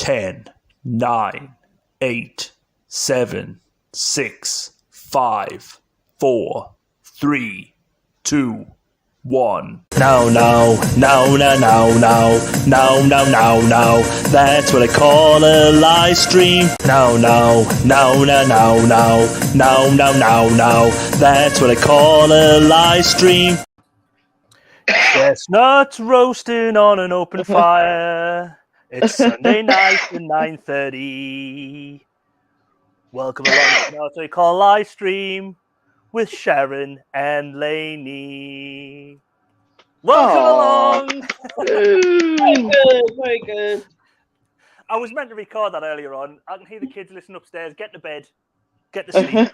10, 9, 8, 7, 6, 5, 4, 3, 2, 1. No, no, no, no, no, no, no, no, no, no. That's what I call a live stream. No, no, no, no, no, no, no, no, no, no. That's what I call a live stream. Chestnuts roasting on an open fire. It's Sunday night at 9:30. Welcome along to what I call a live stream with Sharon and Lainey. Welcome along. Very good, very good. I was meant to record that earlier on. I can hear the kids listening upstairs. Get to bed. Get to sleep.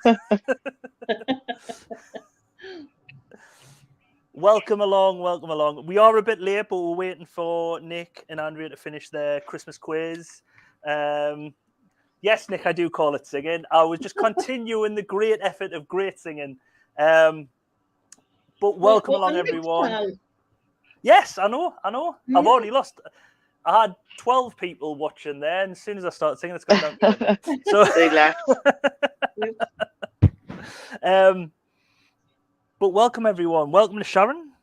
Welcome along, welcome along. We are a bit late, but we're waiting for Nick and Andrea to finish their Christmas quiz. Yes, Nick, I do call it singing. I was just continuing the great effort of great singing. But welcome along, everyone. Yes, I know. Yeah. I've already lost. I had 12 people watching there, and as soon as I started singing, it's gone down. So they left. But welcome, everyone. Welcome to Sharon.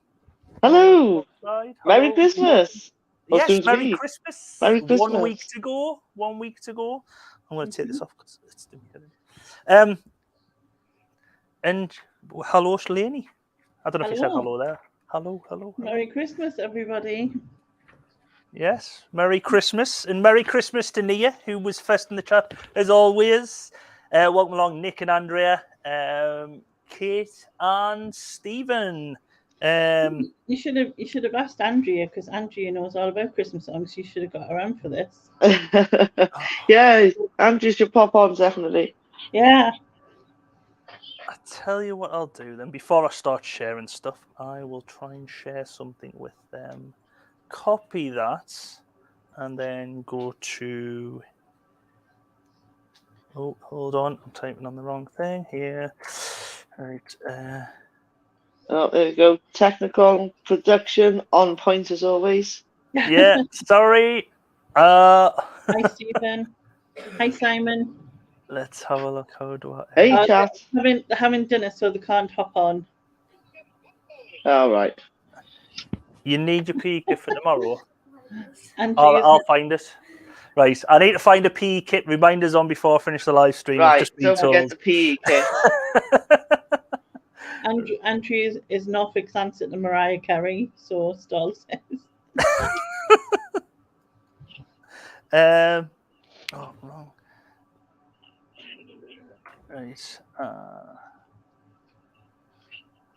Hello. Hello. Merry Christmas. Yes, Merry Christmas. Merry Christmas. 1 week to go. 1 week to go. I'm going to take this off because it's and hello, Shalini. I don't know if you said hello there. Hello. Merry Christmas, everybody. Yes, Merry Christmas. And Merry Christmas to Nia, who was first in the chat, as always. Welcome along, Nick and Andrea. Kate and Stephen. You should have asked Andrea, because Andrea knows all about Christmas songs. You should have got around for this. Yeah, Andrea should pop on, definitely. Yeah. I tell you what I'll do then. Before I start sharing stuff, I will try and share something with them. Copy that, and then go to. Oh, hold on! I'm typing on the wrong thing here. Right. Oh, there you go. Technical production on point as always. Yeah. Sorry. Hi, Stephen. Hi, Simon. Let's have a look. How do I? Hey, chat. They're having dinner, so they can't hop on. All right. You need your PE kit for tomorrow. I'll find it. Right, I need to find a PE kit. Reminders on before I finish the live stream. Right, don't forget the PE kit. Andrew is Norfolk answer to Mariah Carey, so Stoll says. Wrong. Right.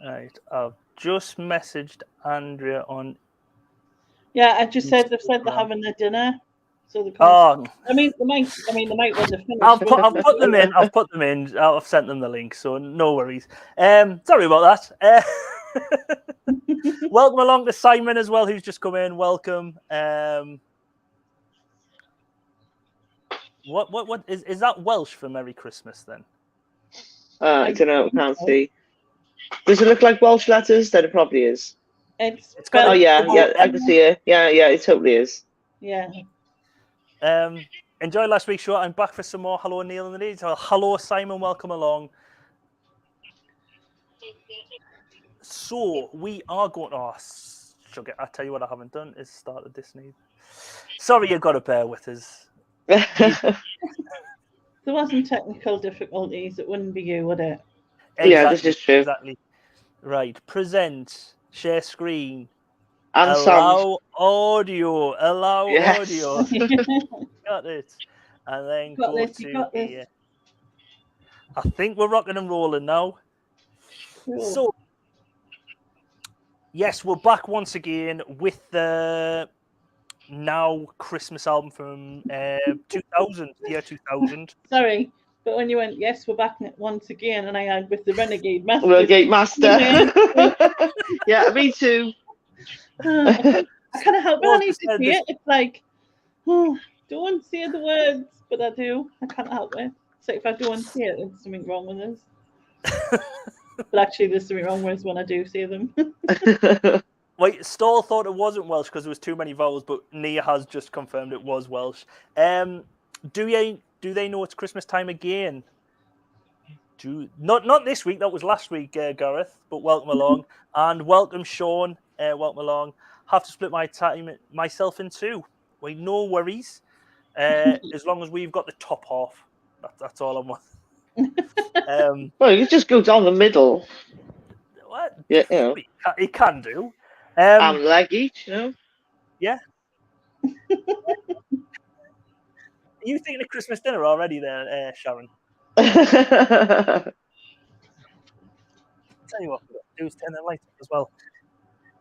Right. I've just messaged Andrea on. Yeah, I just said they've said they're having their dinner. So they can't. I mean, they might when they're finished. I've put them in. I've sent them the link, so no worries. Sorry about that. Welcome along to Simon as well, who's just come in. Welcome. What is that Welsh for Merry Christmas then? I don't know. I can't see. Does it look like Welsh letters? Then it probably is. It's got. Oh yeah, I can see it. Yeah, it totally is. Yeah. Enjoy last week's show. I'm back for some more. Hello, Neil and the ladies. Hello, Simon. Welcome along. So we are going. Oh, sugar! I tell you what, I haven't done is started this need. Sorry, you've got to bear with us. There wasn't technical difficulties. It wouldn't be you, would it? Exactly, yeah, this is true. Exactly. Right. Present. Share screen. And allow audio. Allow audio. Got it. And then go to here. I think we're rocking and rolling now. Cool. So, yes, we're back once again with the now Christmas album from 2000, the year 2000. Sorry, but when you went, yes, we're back once again, and I had with the Renegade Master. Renegade Master. Yeah, me too. I kind of help. I need to see it. It's like, don't say the words, but I do. I can't help it. So if I don't say it, there's something wrong with this. But actually, there's something wrong with when I do say them. Wait, Stall thought it wasn't Welsh because there was too many vowels, but Nia has just confirmed it was Welsh. Do they know it's Christmas time again? Not this week. That was last week, Gareth. But welcome along and welcome, Sean. Welcome along. Have to split my time myself in two. Wait, no worries. As long as we've got the top half, that's all I want. Well, you just go down the middle. What? Yeah, you know. He can do. And leg each, you know. Yeah. Are you thinking of Christmas dinner already there, Sharon? Yeah. Tell you what, we've got to do is turn the light up as well.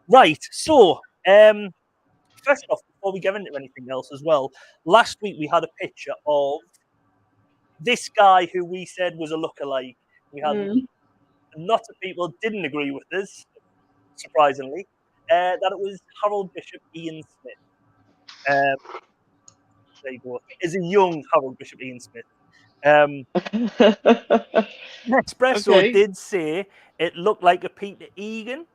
Right, so first off, before we get into anything else as well, last week we had a picture of this guy who we said was a lookalike. We had lots of people didn't agree with this, surprisingly, that it was Harold Bishop Ian Smith. There you go. Is a young Harold Bishop Ian Smith. Espresso did say it looked like a Peter Egan.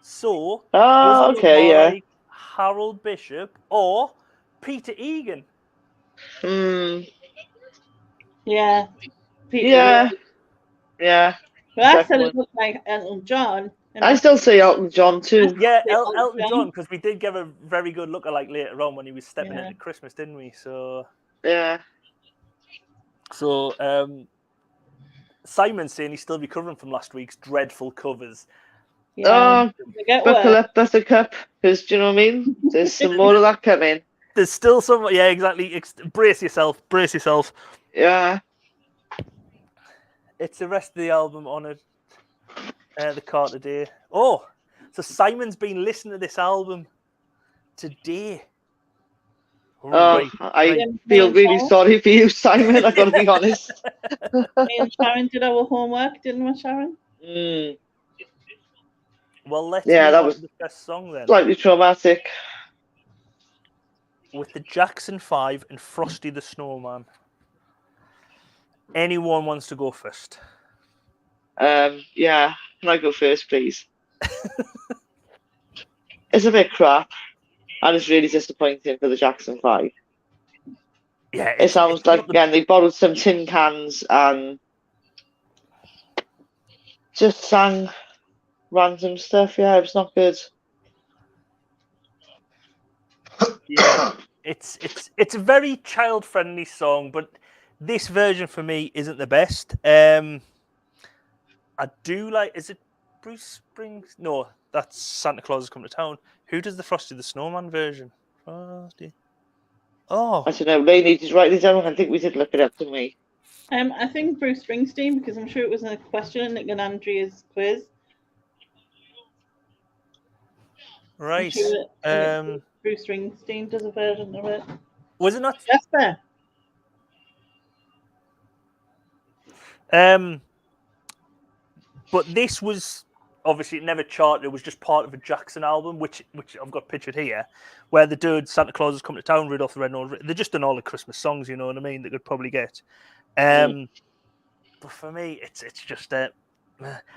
So, does it look more like Harold Bishop or Peter Egan? Yeah. Peter. Yeah. But I said it looked like Elton John. I still say Elton John too. Yeah, Elton John, because we did give a very good lookalike later on when he was stepping into Christmas, didn't we? So yeah. So Simon's saying he's still recovering from last week's dreadful covers. Yeah. Oh, buckle up, Buttercup, because do you know what I mean? There's some more of that coming. There's still some, yeah, exactly. Brace yourself. Yeah. It's the rest of the album on it. The car today. Oh, so Simon's been listening to this album today. I feel really sorry for you, Simon. I've got to be honest. Me and Sharon did our homework, didn't we, Sharon? Well, let's move on to the first song then. Slightly traumatic. With the Jackson 5 and Frosty the Snowman. Anyone wants to go first? Yeah. Can I go first, please? It's a bit crap. And it's really disappointing for the Jackson 5. Yeah, it sounds like, again, they borrowed some tin cans and just sang random stuff. Yeah, it was not good. Yeah, it's a very child-friendly song, but this version for me isn't the best. I do like. Is it Bruce Springs? No, that's Santa Claus Is Coming to Town. Who does the Frosty the Snowman version? Frosty. Oh, I don't know. They need to write this down. I think we did look it up, didn't we? I think Bruce Springsteen, because I'm sure it was a question in Nick and Andrea's quiz. Right. Sure Bruce Springsteen does a version of it. Was it not? Jasper. But this was obviously it never charted. It was just part of a Jackson album, which I've got pictured here, where the dude Santa Claus Is Coming to Town, Rudolph the Red-Nosed Reindeer. They're just done all the Christmas songs, you know what I mean? They could probably get. But for me, it's just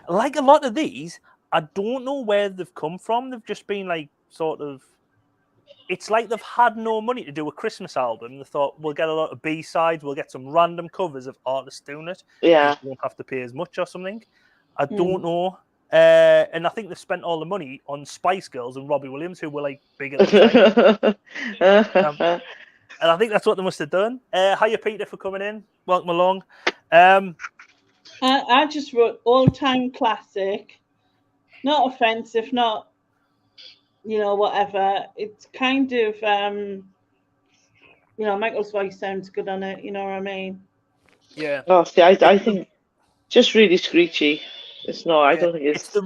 like a lot of these. I don't know where they've come from. They've just been like sort of. It's like they've had no money to do a Christmas album. They thought we'll get a lot of B-sides, we'll get some random covers of artists doing it. Yeah, we won't have to pay as much or something. I don't know. And I think they've spent all the money on Spice Girls and Robbie Williams, who were like big at the time. And I think that's what they must have done. Hiya, Peter, for coming in. Welcome along. I just wrote all-time classic. Not offensive, not, whatever. It's kind of, Michael's voice sounds good on it. You know what I mean? Yeah. Oh, see, I think just really screechy. It's not. I don't think it's the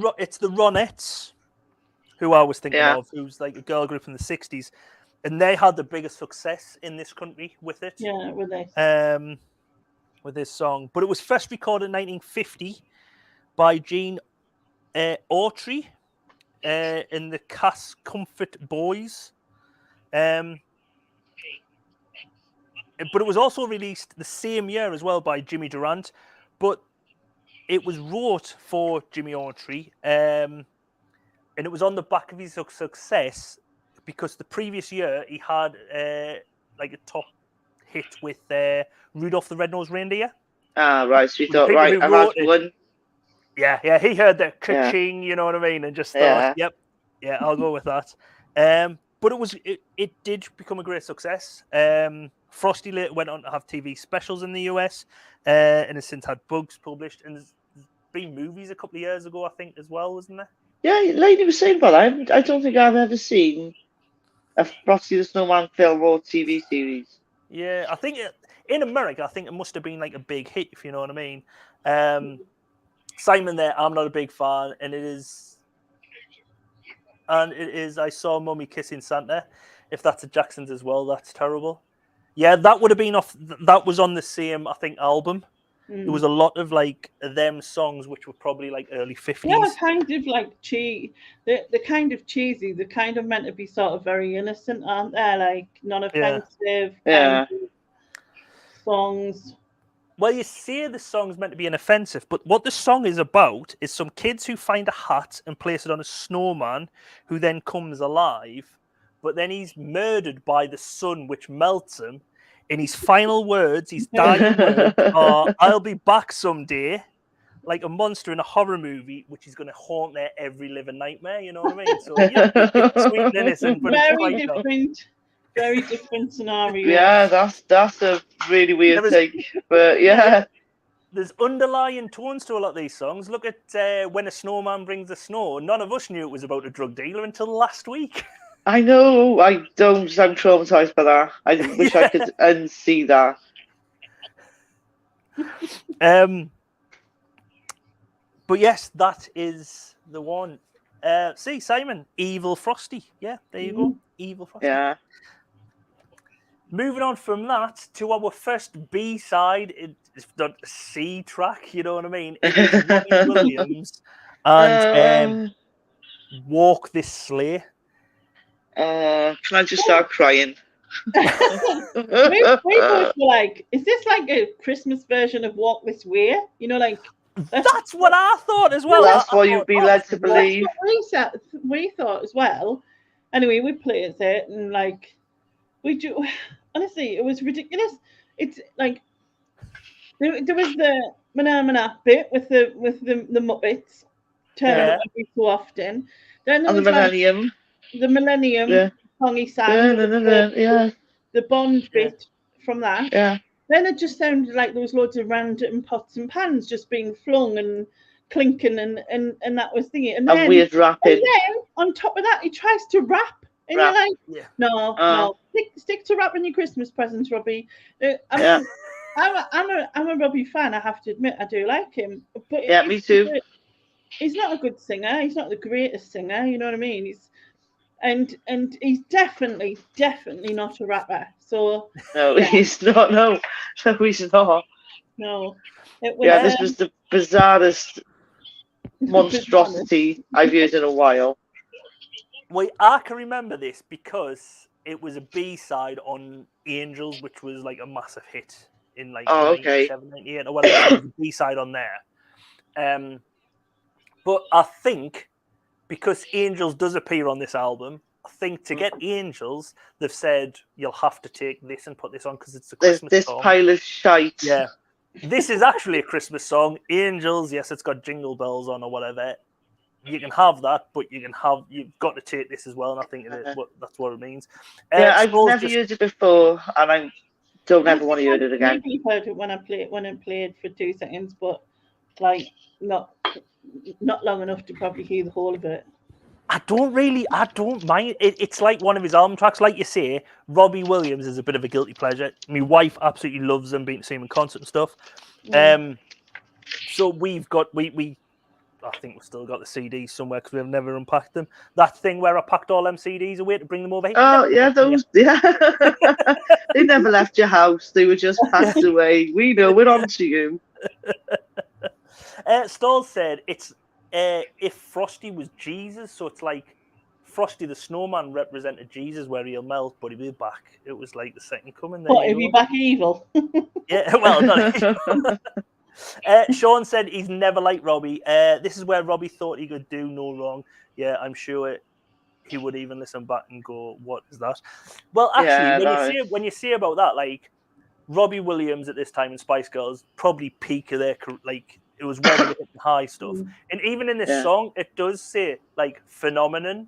Ronettes, who I was thinking of, who's like a girl group in the '60s, and they had the biggest success in this country with it. Yeah, with this song, but it was first recorded in 1950 by Gene Autry in the Cass Comfort Boys. But it was also released the same year as well by Jimmy Durant, but it was wrote for Jimmy Autry, and it was on the back of his success because the previous year he had like a top hit with Rudolph the Red-Nosed Reindeer. Right. So we thought, right, I had one. Yeah, he heard the ka-ching, you know what I mean, and just thought, yep, I'll go with that. But it did become a great success. Frosty later went on to have TV specials in the US, and has since had books published, and there's been movies a couple of years ago, I think, as well, wasn't there? Yeah, like you were saying, but I don't think I've ever seen a Frosty the Snowman film or TV series. Yeah, I think in America, I think it must have been like a big hit, if you know what I mean. Simon there, I'm not a big fan, and it is. I saw Mummy kissing Santa. If that's a Jackson's as well, that's terrible. Yeah, that would have been off. That was on the same, I think, album. There was a lot of like them songs, which were probably like early 50s. Yeah, kind of like the kind of cheesy, the kind of meant to be sort of very innocent, aren't they? Like non-offensive kind of songs. Well, you say the song's meant to be inoffensive, but what the song is about is some kids who find a hat and place it on a snowman who then comes alive, but then he's murdered by the sun, which melts him. In his final words, his dying words are, "I'll be back someday," like a monster in a horror movie, which is going to haunt their every living nightmare. You know what I mean? So yeah, it's sweet and innocent, but very different scenario. Yeah, that's a really weird thing, but yeah. There's underlying tones to a lot of these songs. Look at When a Snowman Brings the Snow. None of us knew it was about a drug dealer until last week. I know. I'm traumatized by that. I wish I could unsee that. But yes, that is the one. See, Simon, Evil Frosty. Yeah, there you go. Evil Frosty. Yeah. Moving on from that to our first B-side, it's not a C track, you know what I mean? It is Robbie Williams and Walk This Sleigh. Can I just start crying? we both were like, is this like a Christmas version of Walk This Way? You know, like that's what I thought as well. That's what you'd be led to believe. We thought as well. Anyway, we played it and like we do. Honestly, it was ridiculous. It's like there was the Mana bit with the Muppets turning up every so often. Then there was the Millennium. Like, the Millennium song he sang. The Bond bit from that. Yeah. Then it just sounded like there was loads of random pots and pans just being flung and clinking and that was thingy. And then weird rapping. And then on top of that, he tries to rap. And you're like, no. Stick to wrapping your Christmas presents, Robbie. I'm a Robbie fan, I have to admit. I do like him. But me too. He's not a good singer. He's not the greatest singer, you know what I mean? And he's definitely not a rapper. So no, he's not. No, he's not. No. This was the bizarrest monstrosity I've heard in a while. Well, I can remember this because it was a B-side on Angels, which was like a massive hit in like 97, 98, or whatever. It was a B-side on there. But I think because Angels does appear on this album, I think to get Angels, they've said you'll have to take this and put this on because it's a Christmas song. This pile of shite. Yeah. This is actually a Christmas song. Angels, yes, it's got Jingle Bells on or whatever. You can have that, but you've got to take this as well, and I think that's what it means. I've never used it before, and I don't ever want to use it again. Maybe heard it when I played for 2 seconds, but like not long enough to probably hear the whole of it. I don't mind. It's like one of his album tracks. Like you say, Robbie Williams is a bit of a guilty pleasure. My wife absolutely loves him, been to see him in concert and stuff. So I think we've still got the CDs somewhere because we've never unpacked them. That thing where I packed all them CDs away to bring them over here. Oh, yeah, those. Yeah. They never left your house. They were just packed away. We know, we're on to you. Stoll said it's if Frosty was Jesus, so it's like Frosty the Snowman represented Jesus where he'll melt, but he'll be back. It was like the second coming. What, he'll be back evil? Yeah, well, not evil. Sean said he's never liked Robbie. This is where Robbie thought he could do no wrong. Yeah, I'm sure he would even listen back and go, "What is that?" Well, actually, when you see about that, like Robbie Williams at this time in Spice Girls, probably peak of their like it was when they were hitting high stuff. And even in this song, it does say like phenomenon,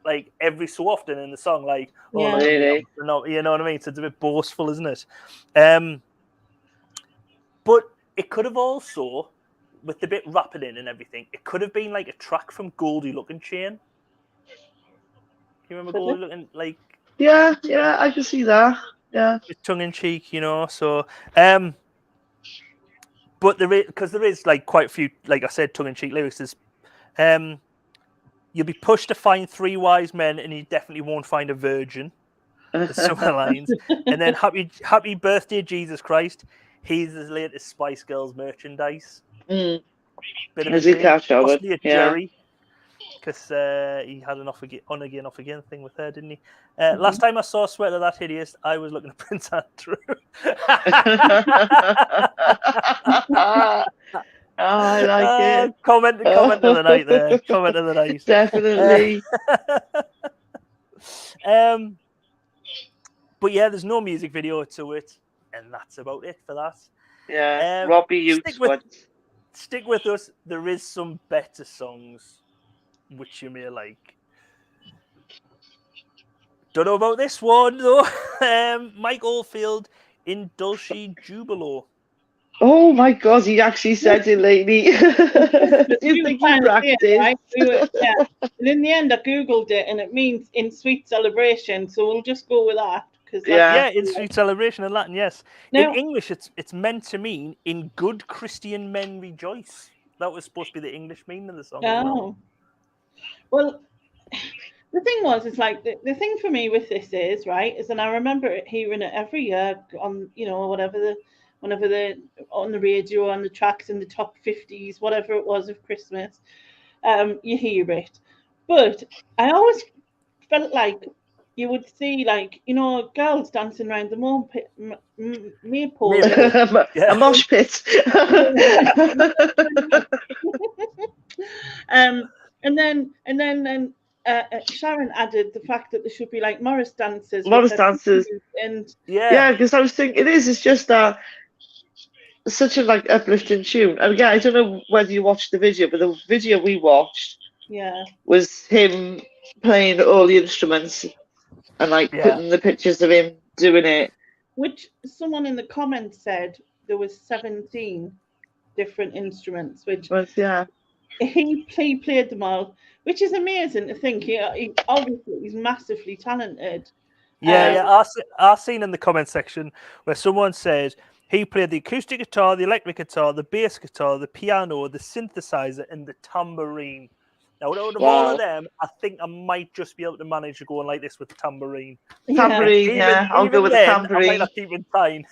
like every so often in the song, like really? you know what I mean? So it's a bit boastful, isn't it? But it could have also, with the bit rapping in and everything, it could have been like a track from Goldie Looking Chain. You remember Goldie Looking like? Yeah, I can see that. Yeah, tongue in cheek, you know. So, but there is like quite a few, like I said, tongue in cheek lyrics. There's, you'll be pushed to find 3 wise men, and you definitely won't find a virgin. There's some of the lines, and then happy birthday, Jesus Christ. He's the latest Spice Girls merchandise. Bit of possibly a Jerry, because he had an off again thing with her, didn't he? Last time I saw Sweater That Hideous, I was looking at Prince Andrew. I like it. Comment of the night there. Comment of the night. Definitely. But yeah, there's no music video to it, and that's about it for that. Yeah, Robbie, you stick with us. There is some better songs which you may like. Don't know about this one though. Mike Oldfield in Dulce Jubilo. Oh my God, he actually said it lately. Do you think he practiced? Right? And in the end, I googled it, and it means in sweet celebration. So we'll just go with that. In sweet celebration in Latin, yes. Now, in English, it's meant to mean "in good Christian men rejoice." That was supposed to be the English meaning of the song. Oh, well, the thing was, it's like the thing for me with this is and I remember hearing it every year on whenever they're on the radio, on the tracks in the top 50s, whatever it was of Christmas, you hear it. But I always felt like you would see, girls dancing around the maypole. A mosh pit. And then Sharon added the fact that there should be like Morris dances. And because I was thinking it's just that such a like uplifting tune. And again, I don't know whether you watched the video, but the video we watched was him playing all the instruments and putting the pictures of him doing it. Which someone in the comments said there was 17 different instruments, which he played them all, which is amazing to think. He obviously he's massively talented. I seen in the comment section where someone said he played the acoustic guitar, the electric guitar, the bass guitar, the piano, the synthesizer, and the tambourine. Now, out of all of them, I think I might just be able to manage to go on like this with the tambourine. I'll go with the tambourine. I might not keep in time.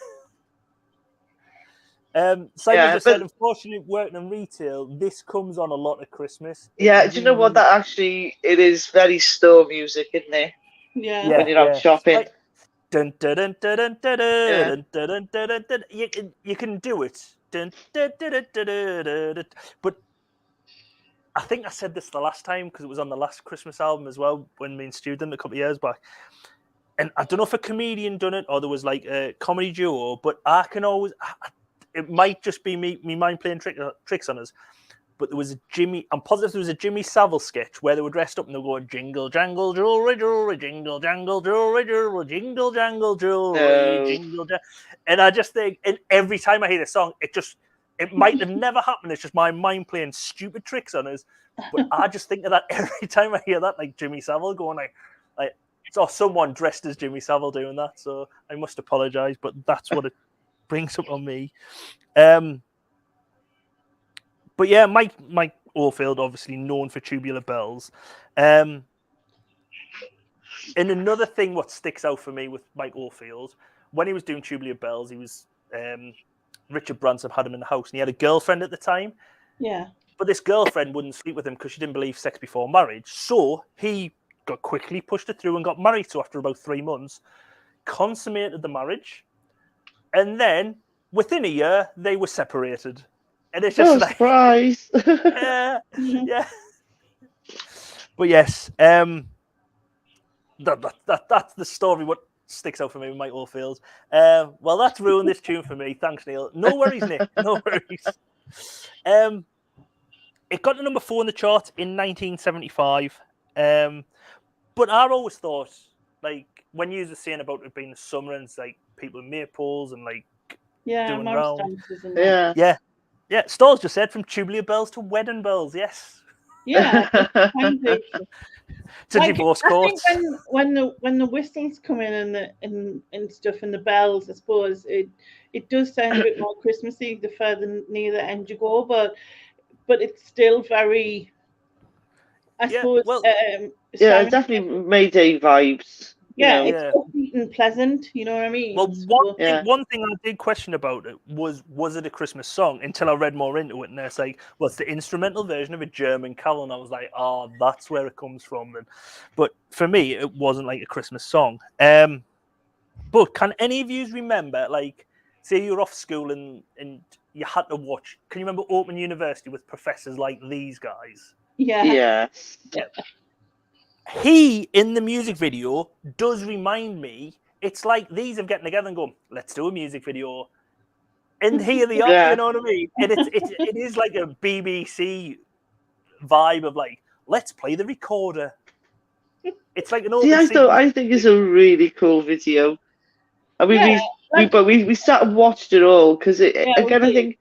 Simon just said, unfortunately, working in retail, this comes on a lot at Christmas. Do you know what? That actually, it is very store music, isn't it? Yeah. When you're out shopping. Dun, dun, dun, dun, dun, dun, dun, dun, dun, dun, dun, dun. You can do it. Dun, dun, dun, dun, dun, dun, dun, dun. But I think I said this the last time because it was on the last Christmas album as well when me and Stu did it a couple of years back. And I don't know if a comedian done it or there was like a comedy duo, but I can always... It might just be me mind playing tricks on us. But there was I'm positive there was a Jimmy Savile sketch where they were dressed up and they were going jingle jangle jewelry, jewelry, jingle jangle jewelry, jewelry, jingle jangle jewelry, jingle jangle. And I just think, and every time I hear this song, it might have never happened. It's just my mind playing stupid tricks on us. But I just think of that every time I hear that, like Jimmy Savile going like saw someone dressed as Jimmy Savile doing that. So I must apologize, but that's what it brings up on me. But yeah, Mike Oldfield, obviously known for Tubular Bells. And another thing what sticks out for me with Mike Oldfield, when he was doing Tubular Bells, he was Richard Branson had him in the house, and he had a girlfriend at the time. Yeah. But this girlfriend wouldn't sleep with him because she didn't believe sex before marriage. So he got quickly pushed it through and got married. So after about 3 months, consummated the marriage. And then within a year, they were separated. And it's just like surprise. yeah. But yes, that's the story. What sticks out for me with Michael Fields. Well, that's ruined this tune for me. Thanks, Neil. No worries, Nick. No worries. It got to number 4 in the chart in 1975. But I always thought, like, when you were saying about it being the summer and it's like people in maypoles and like doing round. Yeah. Stalls just said from tubular bells to wedding bells. Yes. Yeah. Kind of. To divorce courts. I think when the whistles come in and stuff and the bells, I suppose it does sound a bit more Christmassy the further near the end you go, but it's still very, I suppose. Well, definitely Mayday vibes. It's upbeat and pleasant. You know what I mean? Well, one thing I did question about it was it a Christmas song? Until I read more into it, and it's like, well, it's the instrumental version of a German carol, and I was like, oh, that's where it comes from. Then, but for me, it wasn't like a Christmas song. But can any of you remember, like, say you're off school and you had to watch? Can you remember Open University with professors like these guys? Yeah. He, in the music video, does remind me, it's like these are getting together and going, let's do a music video. And here they are, you know what I mean? And it is like a BBC vibe of like, let's play the recorder. It's like an old. I think it's a really cool video. I mean, we sat and watched it all because again, I think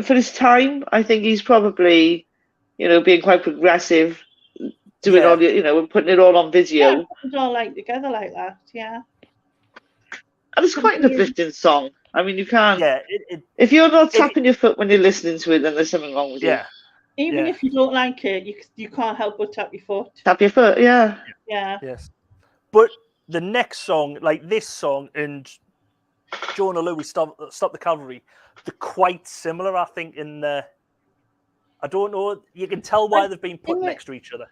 for his time, I think he's probably, being quite progressive. Doing all, and putting it all on video. Yeah, it's all like together like that, yeah. And it's quite an uplifting song. I mean, you can't. Yeah. If you're not tapping your foot when you're listening to it, then there's something wrong with you. Even if you don't like it, you can't help but tap your foot. Tap your foot, yeah. Yeah. Yes. But the next song, like this song and Jonah Louie, Stop the Cavalry, they're quite similar, I think, in the. I don't know. You can tell why they've been put next to each other.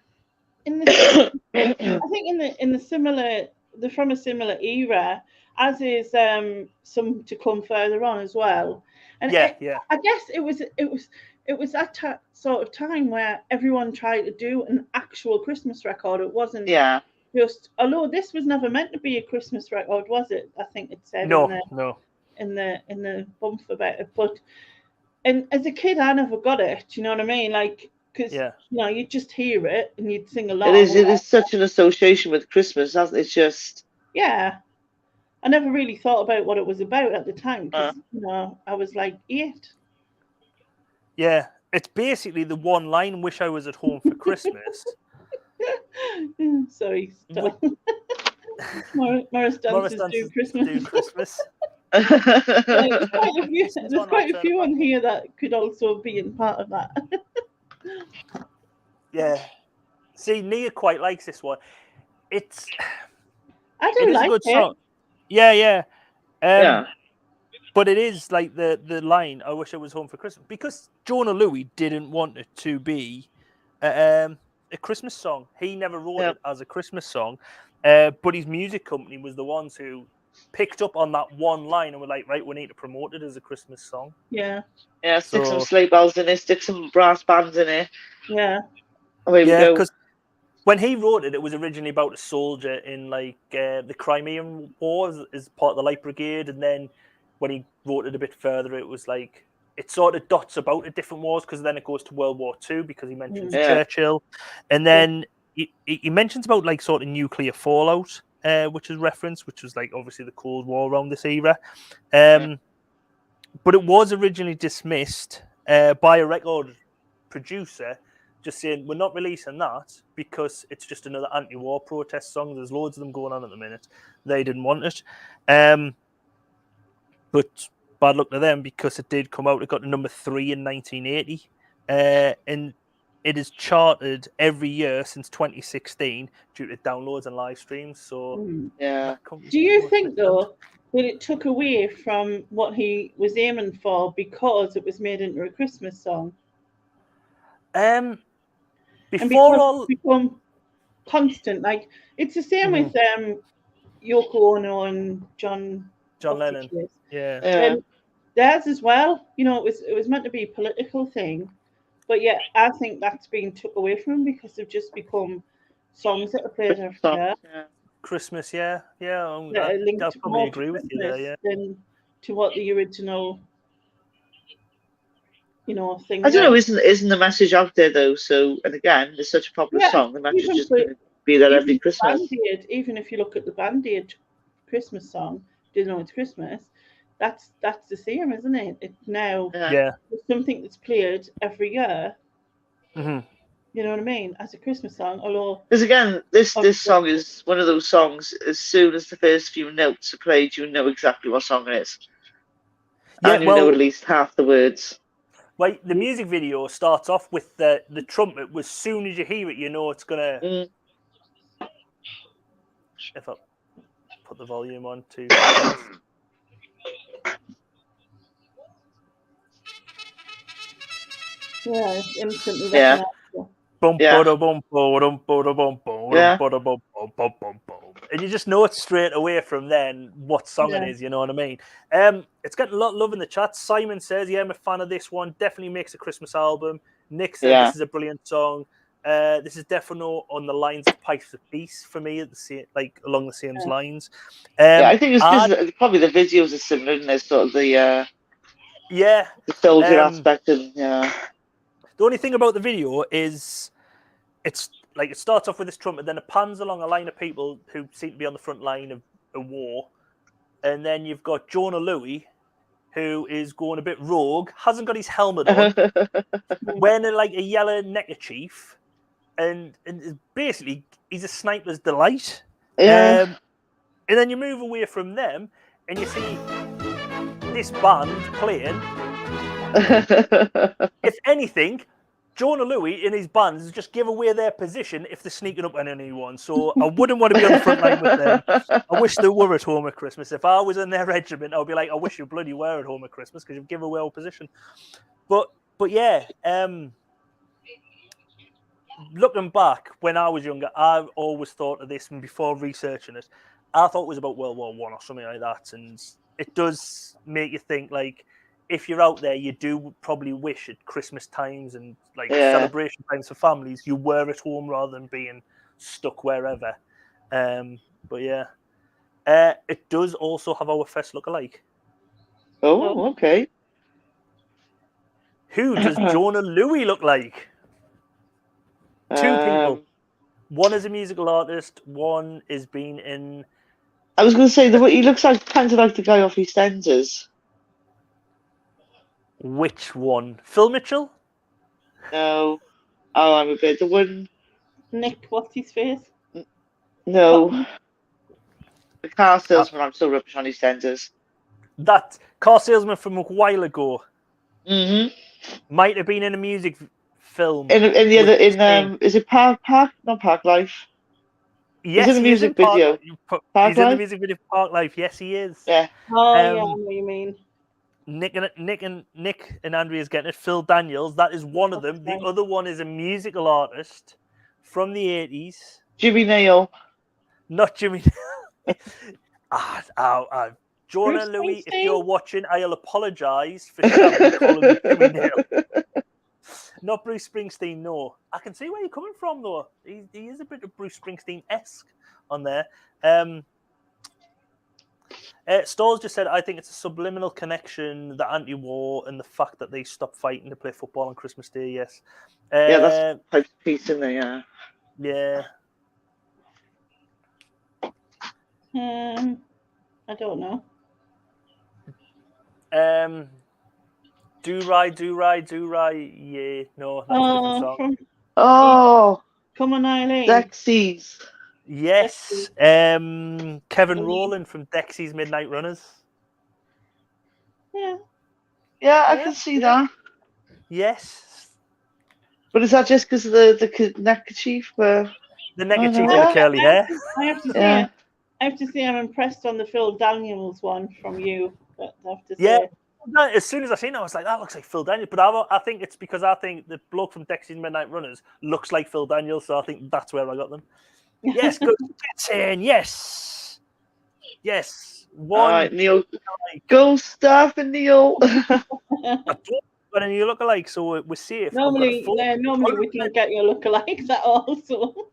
I think in the similar, they're from a similar era, as is some to come further on as well. And I guess it was that sort of time where everyone tried to do an actual Christmas record. It wasn't just, although this was never meant to be a Christmas record, was it? I think it said in the bump about it. But and as a kid, I never got it. Do you know what I mean? Like. Because you just hear it and you'd sing along. It is such an association with Christmas, hasn't it? It's just I never really thought about what it was about at the time because I was like 8. Yeah, it's basically the one line "Wish I was at home for Christmas." Sorry, stop. Morris dances do Christmas. There's quite a few on here that could also be in part of that. Yeah. See, Nia quite likes this one. I do like a good it. song. Yeah. But it is like the line, I wish I was home for Christmas. Because Jonah Louie didn't want it to be a Christmas song. He never wrote it as a Christmas song. But his music company was the ones who picked up on that one line and were like, right, we need to promote it as a Christmas song. Yeah. Yeah, stick some sleigh bells in it, stick some brass bands in it. Yeah. Away we go. Because when he wrote it, it was originally about a soldier in like the Crimean War as part of the Light Brigade, and then when he wrote it a bit further, it was like it sort of dots about the different wars because then it goes to World War II because he mentions Churchill, and then he mentions about like sort of nuclear fallout, which is referenced, which was like obviously the Cold War around this era. But it was originally dismissed by a record producer, just saying we're not releasing that because it's just another anti-war protest song. There's loads of them going on at the minute. They didn't want it. But bad luck to them because it did come out. It got to number 3 in 1980. And it is charted every year since 2016 due to downloads and live streams. So yeah. Do you think though that it took away from what he was aiming for because it was made into a Christmas song? Become constant, like it's the same with Yoko Ono and John Lennon. theirs as well. You know, it was meant to be a political thing, but yeah, I think that's been took away from them because they've just become songs that are played every year. Christmas, yeah. I'll probably agree with you there, yeah. Than to what the original, thing. I don't know, isn't the message out there though? So, and again, it's such a popular song. The message is just going to be there every Christmas. Band-Aid, even if you look at the Band-Aid Christmas song, "Do You Know It's Christmas," that's the same, isn't it? It's now something that's played every year. Mm-hmm. You know what I mean? As a Christmas song, although because again, this song is one of those songs. As soon as the first few notes are played, you know exactly what song it is. Yeah, and you know at least half the words. Well, the music video starts off with the trumpet. As soon as you hear it, you know it's gonna. If I put the volume on 2 seconds. Yeah, it's instantly and you just know it straight away from then what song it is, you know what I mean? It's getting a lot of love in the chat. Simon says, yeah, I'm a fan of this one. Definitely makes a Christmas album. Nick said this is a brilliant song. This is definitely on the lines of Pipes of Peace for me, along the same lines. I think it's because probably the videos are similar, and there's sort of the soldier aspect, and The only thing about the video is it starts off with this trumpet, then it pans along a line of people who seem to be on the front line of a war, and then you've got Jonah Louie, who is going a bit rogue, hasn't got his helmet on, wearing a yellow neckerchief, and basically he's a sniper's delight. And then you move away from them, and you see this band playing. If anything, Jonah Louie in his bands just give away their position if they're sneaking up on anyone. So I wouldn't want to be on the front line with them. I wish they were at home at Christmas. If I was in their regiment, I'd be like, I wish you bloody were at home at Christmas because you've given away our position. But yeah, looking back when I was younger, I've always thought of this, and before researching it, I thought it was about World War I or something like that. And it does make you think, if you're out there, you do probably wish at Christmas times and celebration times for families, you were at home rather than being stuck wherever. But yeah, it does also have our fest look alike. Oh, okay. Who does Jonah Louie look like? 2 people. One is a musical artist. One is being in. I was going to say he looks kind of like the guy off EastEnders. Which one? Phil Mitchell? No. Oh, I'm a bit the one. Nick, what's his face? No. The car salesman. I'm still rubbish on EastEnders. That car salesman from a while ago. Mm-hmm. Might have been in a music film. In the other is it Park? Not Park Life. Yes, he's in the music video. He's in the music video Park Life. Yes, he is. Yeah. Oh, yeah, I know what you mean. Nick and Andrea's getting it. Phil Daniels, that is one of them. The other one is a musical artist from the 80s. Jimmy Nail. Not Jimmy Nail. Jonah Louie, if you're watching, I'll apologise for calling me Jimmy Nail. Not Bruce Springsteen, no. I can see where you're coming from, though. He is a bit of Bruce Springsteen-esque on there. Stalls just said, I think it's a subliminal connection, the anti-war, and the fact that they stopped fighting to play football on Christmas Day, yes. That's Pipes of Peace in there, yeah. I don't know. Do Rye, yeah. No, that's a different song. Come on, Eileen. Dexys. Yes. Kevin Rowland from Dexy's Midnight Runners. Yeah. Yeah, I can see that. Yes. But is that just because of the neckerchief? The neckerchief and the curly hair? I have to say I'm impressed on the Phil Daniels one from you. But I have to say. Yeah. As soon as I seen it, I was like, that looks like Phil Daniels. But I think it's because I think the bloke from Dexy's Midnight Runners looks like Phil Daniels, so I think that's where I got them. Yes, good. Yes. Yes. One. All right, Neil. Go stuff and Neil. I don't got any lookalike, so we're safe. Normally we don't get your lookalikes at all, so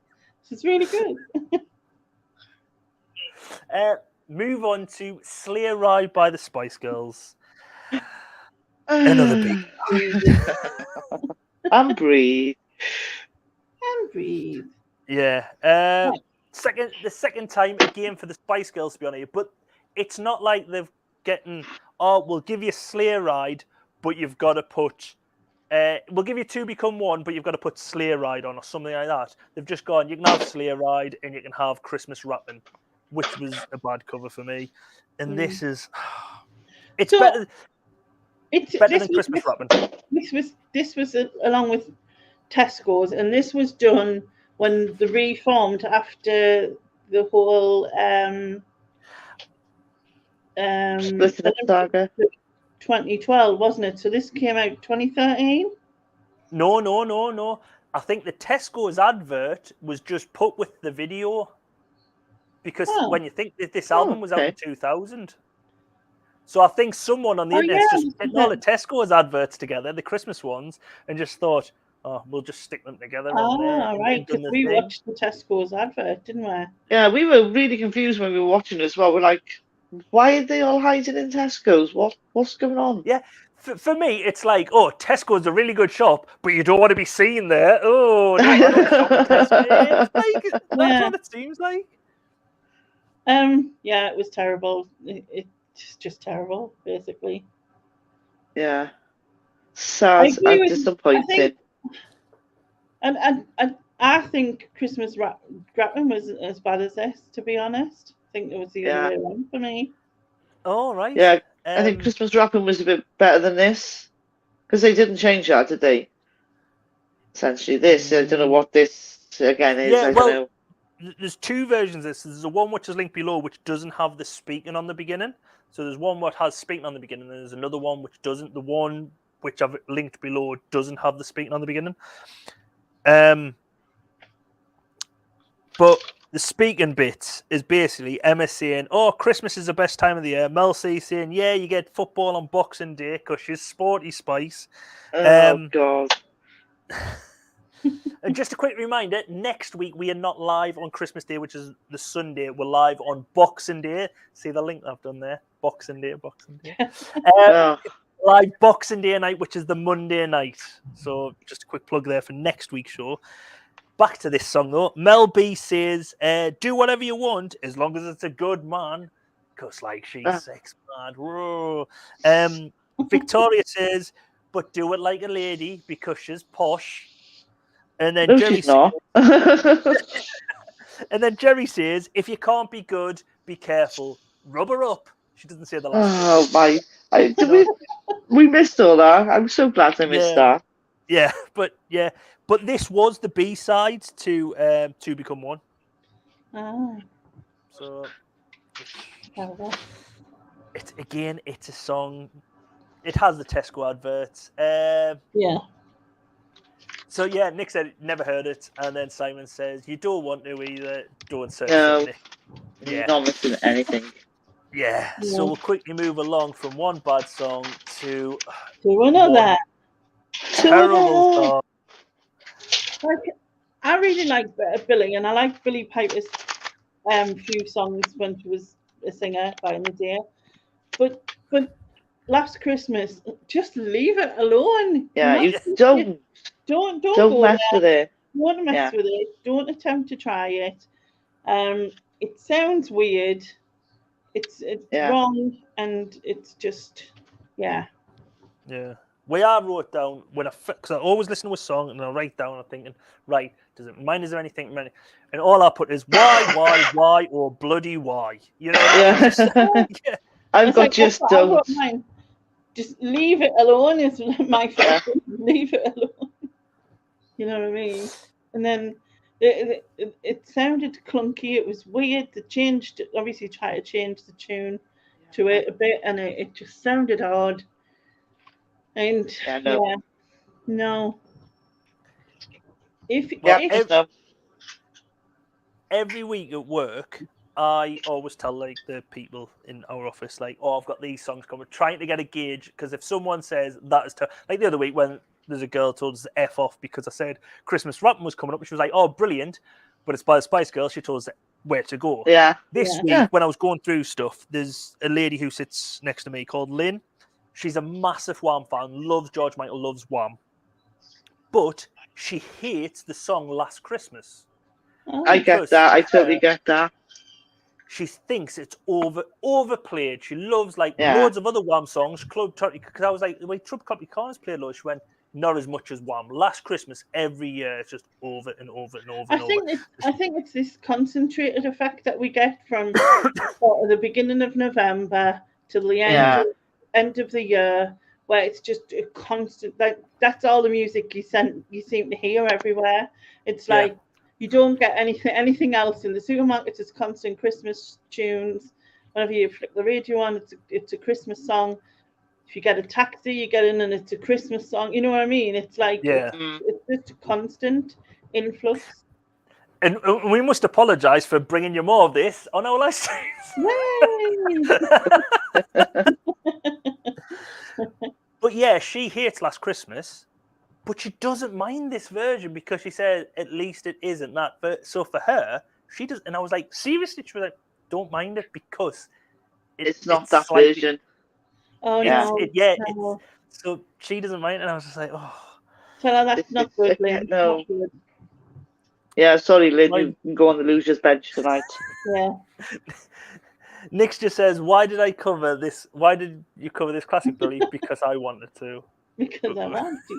it's really good. Move on to Sleigh Ride by the Spice Girls. Another big. And breathe. And breathe. Yeah. The second time again for the Spice Girls to be on here, but it's not like they've getting. Oh, we'll give you Sleigh Ride, but you've got to put. We'll give you Two Become One, but you've got to put Sleigh Ride on or something like that. They've just gone. You can have Sleigh Ride and you can have Christmas Wrapping, which was a bad cover for me. And this is. It's better. It's better than Christmas Wrapping. This was along with Tesco's, and this was done when the reformed after the whole saga. 2012, wasn't it? So this came out 2013. No. I think the Tesco's advert was just put with the video because when you think that this album was out in 2000. So I think someone on the internet just put all the Tesco's adverts together, the Christmas ones, and just thought, oh, we'll just stick them together on there. Right, because we watched the Tesco's advert, didn't we? Yeah, we were really confused when we were watching as well. We're like, why are they all hiding in Tesco's? What's going on? Yeah, for me, it's like, oh, Tesco's a really good shop, but you don't want to be seen there. Oh, no, I don't shop at Tesco. That's what it seems like. Yeah, it was terrible. It's just terrible, basically. Yeah. Sad and disappointed. I think Christmas Wrapping was as bad as this, to be honest. I think it was the other way around for me. Oh, right. Yeah, I think Christmas Wrapping was a bit better than this. Because they didn't change that, did they? Essentially, this, I don't know what this, again, is. I don't know. There's two versions of this. There's the one which is linked below, which doesn't have the speaking on the beginning. So there's one what has speaking on the beginning, and there's another one which doesn't. The one which I've linked below doesn't have the speaking on the beginning. But the speaking bit is basically Emma saying, oh, Christmas is the best time of the year. Mel C saying, yeah, you get football on Boxing Day because she's sporty Spice. Oh, God. And just a quick reminder, next week we are not live on Christmas Day, which is the Sunday. We're live on Boxing Day. See the link I've done there? Boxing Day. Live Boxing Day night, which is the Monday night. So just a quick plug there for next week's show. Back to this song, though. Mel B says, do whatever you want as long as it's a good man. Because, like, she's sex mad. Whoa. Victoria says, but do it like a lady because she's posh. And then Jerry says, and then Jerry says, if you can't be good, be careful. Rub her up. She doesn't say the last word. We missed all that. I'm so glad I missed that. Yeah, but this was the B-side to Two Become One. Oh. So it's a song. It has the Tesco adverts. Yeah. So yeah, Nick said never heard it, and then Simon says you don't want to either. Don't search for it. Yeah, not missing anything. Yeah. So we'll quickly move along from one bad song to another terrible song. Like, I really like Billy, and I like Billy Piper's few songs when she was a singer back in the day. But Last Christmas, just leave it alone. Yeah, don't mess with it. Don't mess with it. Don't attempt to try it. It sounds weird. It's wrong, and it's just Yeah. Way I wrote down because I always listen to a song and I write down. I'm thinking, right? Does it remind us of anything? And all I put is why, or bloody why. You know? Yeah. I've got just don't. Just leave it alone is my favorite. Leave it alone. You know what I mean? And then it sounded clunky. It was weird. They changed. Obviously, tried to change the tune to it a bit, and it just sounded odd. And no. Every week at work, I always tell like the people in our office, like, oh, I've got these songs coming, trying to get a gauge, because if someone says that is like the other week when there's a girl told us to F off because I said Christmas Rapping was coming up, and she was like, oh, brilliant, but it's by the Spice Girls. She told us where to go. Yeah. This week, when I was going through stuff, there's a lady who sits next to me called Lynn. She's a massive Wham fan, loves George Michael, loves Wham, but she hates the song Last Christmas. I get that. I totally get that. She thinks it's overplayed. She loves loads of other Wham songs. Club Tropicana, because I was like, wait, Club Tropicana's played loads. She went, not as much as Wham. Last Christmas, every year, it's just over and over and over. I think it's this concentrated effect that we get from the beginning of November to the end of the year, where it's just a constant. Like that's all the music you seem to hear everywhere. It's like. You don't get anything else in the supermarket. It's constant Christmas tunes. Whenever you flick the radio on, it's a Christmas song. If you get a taxi, you get in and it's a Christmas song. You know what I mean? It's like it's just a constant influx. And we must apologise for bringing you more of this on our live streams. But yeah, she hates Last Christmas. But she doesn't mind this version because she said at least it isn't that. So for her, she does. And I was like, seriously? She was like, don't mind it because it's not that version. Oh, no. So she doesn't mind. And I was just like, oh. Tell her that's not good, Lynn. No. Yeah, sorry, Lynn. You can go on the loser's bench tonight. Yeah. Nick just says, why did you cover this classic, Billy? Because I wanted to. Because I want to.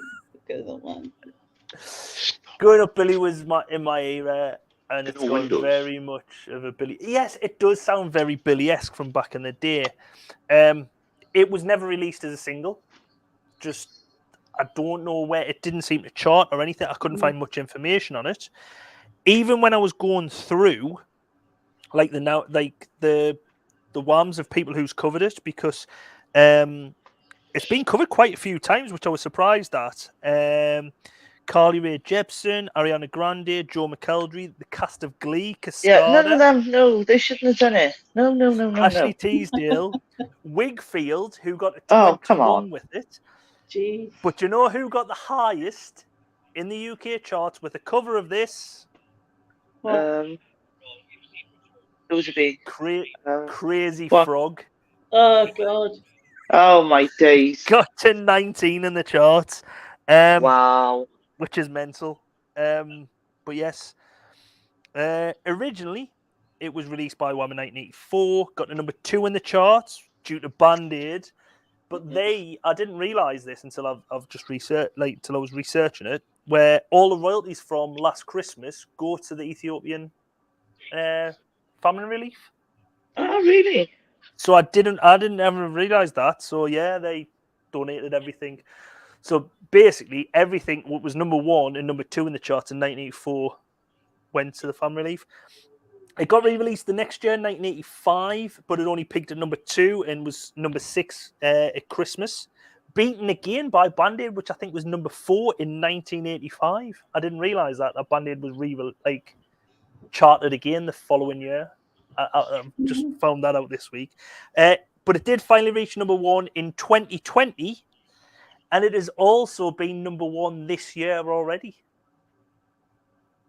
Growing up, Billy was in my era, and it's got very much of a Billy. Yes, it does sound very Billy-esque from back in the day. It was never released as a single. Just I don't know where it didn't seem to chart or anything. I couldn't find much information on it. Even when I was going through, like the Whams of people who's covered it, because it's been covered quite a few times, which I was surprised at. Carly Rae Jepsen, Ariana Grande, Joe McElderry, the cast of Glee, Cascada. Yeah, none of them. No, they shouldn't have done it. No. Ashley Tisdale, Wigfield, who got a 21 with it. Jeez. But you know who got the highest in the UK charts with a cover of this? Who would it be? Crazy Frog. Oh, God. Oh, my days. Got to 19 in the charts. Wow. Which is mental. But yes. Originally, it was released by Wham in 1984. Got to number 2 in the charts due to Band-Aid. But I didn't realise this until I've just researched, till I was researching it, where all the royalties from Last Christmas go to the Ethiopian famine relief. Oh, really? So I didn't ever realise that. So yeah, they donated everything. So basically, everything what was number 1 and number 2 in the charts in 1984 went to the famine relief. It got re-released the next year in 1985, but it only peaked at number 2 and was number 6 at Christmas. Beaten again by Band-Aid, which I think was number 4 in 1985. I didn't realise that Band-Aid was charted again the following year. I just found that out this week. But it did finally reach number 1 in 2020, and it has also been number 1 this year already.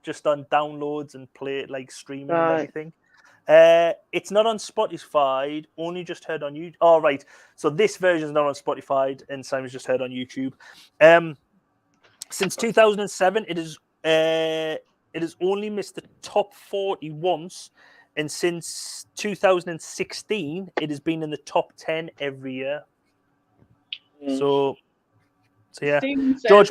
Just on downloads and streaming and everything. It's not on Spotify, only just heard on YouTube. Oh, right. So this version is not on Spotify, and Simon's just heard on YouTube. Since 2007, it has only missed the top 40 once, and since 2016, it has been in the top 10 every year. So yeah. George.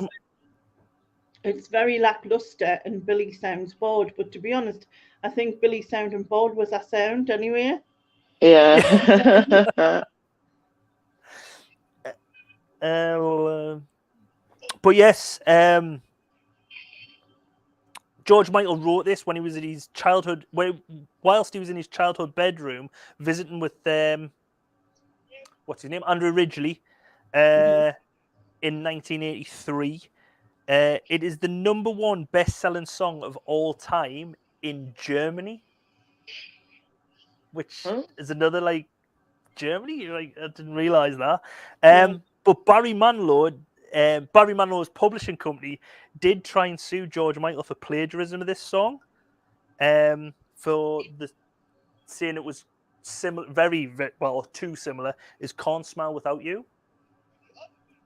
It's very lackluster and Billy sounds bored, but to be honest, I think Billy sounding bored was our sound anyway. Yeah. But yes, George Michael wrote this when he was in his childhood, whilst he was in his childhood bedroom visiting with what's his name, Andrew Ridgeley, in 1983. It is the number 1 best-selling song of all time in Germany. which is another like Germany. Like I didn't realize that. But Barry Manilow's publishing company did try and sue George Michael for plagiarism of this song, for saying it was similar, very well, too similar. Is "Can't Smile Without You,"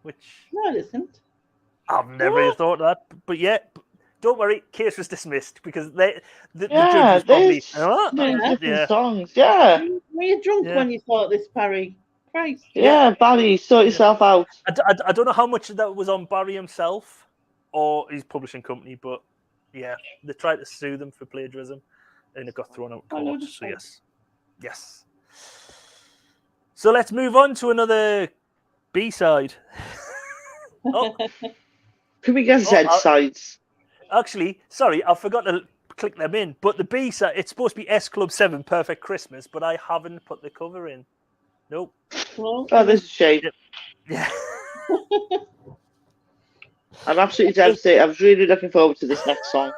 which no, it isn't. I've never even thought of that, but yeah. Don't worry, case was dismissed because the judge was probably different songs. Yeah. Were you drunk when you thought this, Barry? Christ. Yeah, Barry, sort yourself out. I don't know how much of that was on Barry himself or his publishing company, but yeah, they tried to sue them for plagiarism, and it got thrown out of court. So yes. So let's move on to another B-side. Can we get Z-sides? Actually, sorry, I forgot to click them in. But the B-side, it's supposed to be S Club 7 Perfect Christmas, but I haven't put the cover in. Nope. Oh, this is a shame. Yeah. I'm absolutely devastated. I was really looking forward to this next song.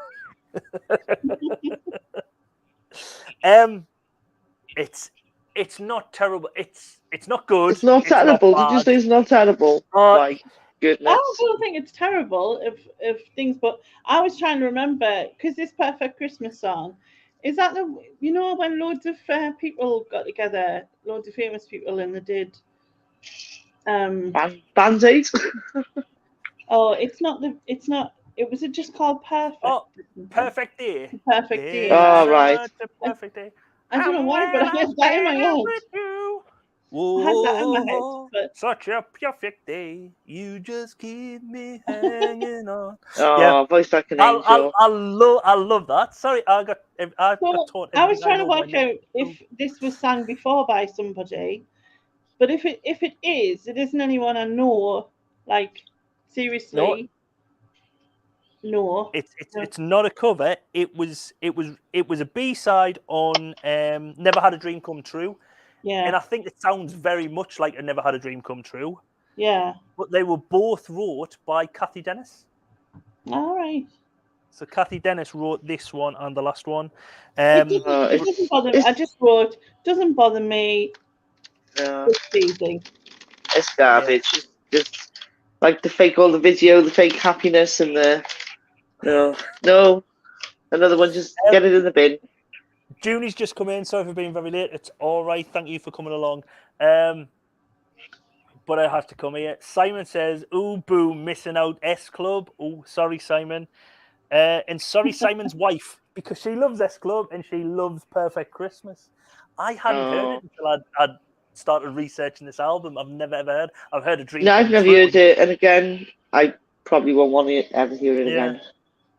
It's not terrible. It's not good. It's not terrible. Did you say it's not terrible? My goodness. I don't think it's terrible of things, but I was trying to remember because this Perfect Christmas song, is that when loads of people got together, loads of famous people, and they did Band-Aid? Oh, it's not. It was just called Perfect. Oh, Perfect Day. Perfect Day. Oh, right. Perfect Day. I don't know why, but I had that in my head. Whoa, I had that in my head. But... Such a perfect day, you just keep me hanging on. Voice like an angel. I love that. Sorry, I got taught. I was trying to work out if this was sung before by somebody, but if it is, it isn't anyone I know. Like seriously. No. It's not a cover. It was a B-side on Never Had a Dream Come True. Yeah. And I think it sounds very much like a Never Had a Dream Come True. Yeah. But they were both wrote by Kathy Dennis. All right. So Kathy Dennis wrote this one and the last one. It doesn't bother me. I just wrote, doesn't bother me. It's easy. It's garbage. Yeah. Just like all the video, the fake happiness, and the no. Another one, just get it in the bin. Junie's just come in. Sorry for being very late. It's all right. Thank you for coming along. But I have to come here. Simon says, "Ooh, boo, missing out S Club." Oh, sorry, Simon. And sorry, Simon's wife, because she loves S Club and she loves Perfect Christmas. I hadn't heard it until I'd started researching this album. I've never ever heard. I've heard a Dream. No, I've never heard it, and again, I probably won't want to ever hear it again.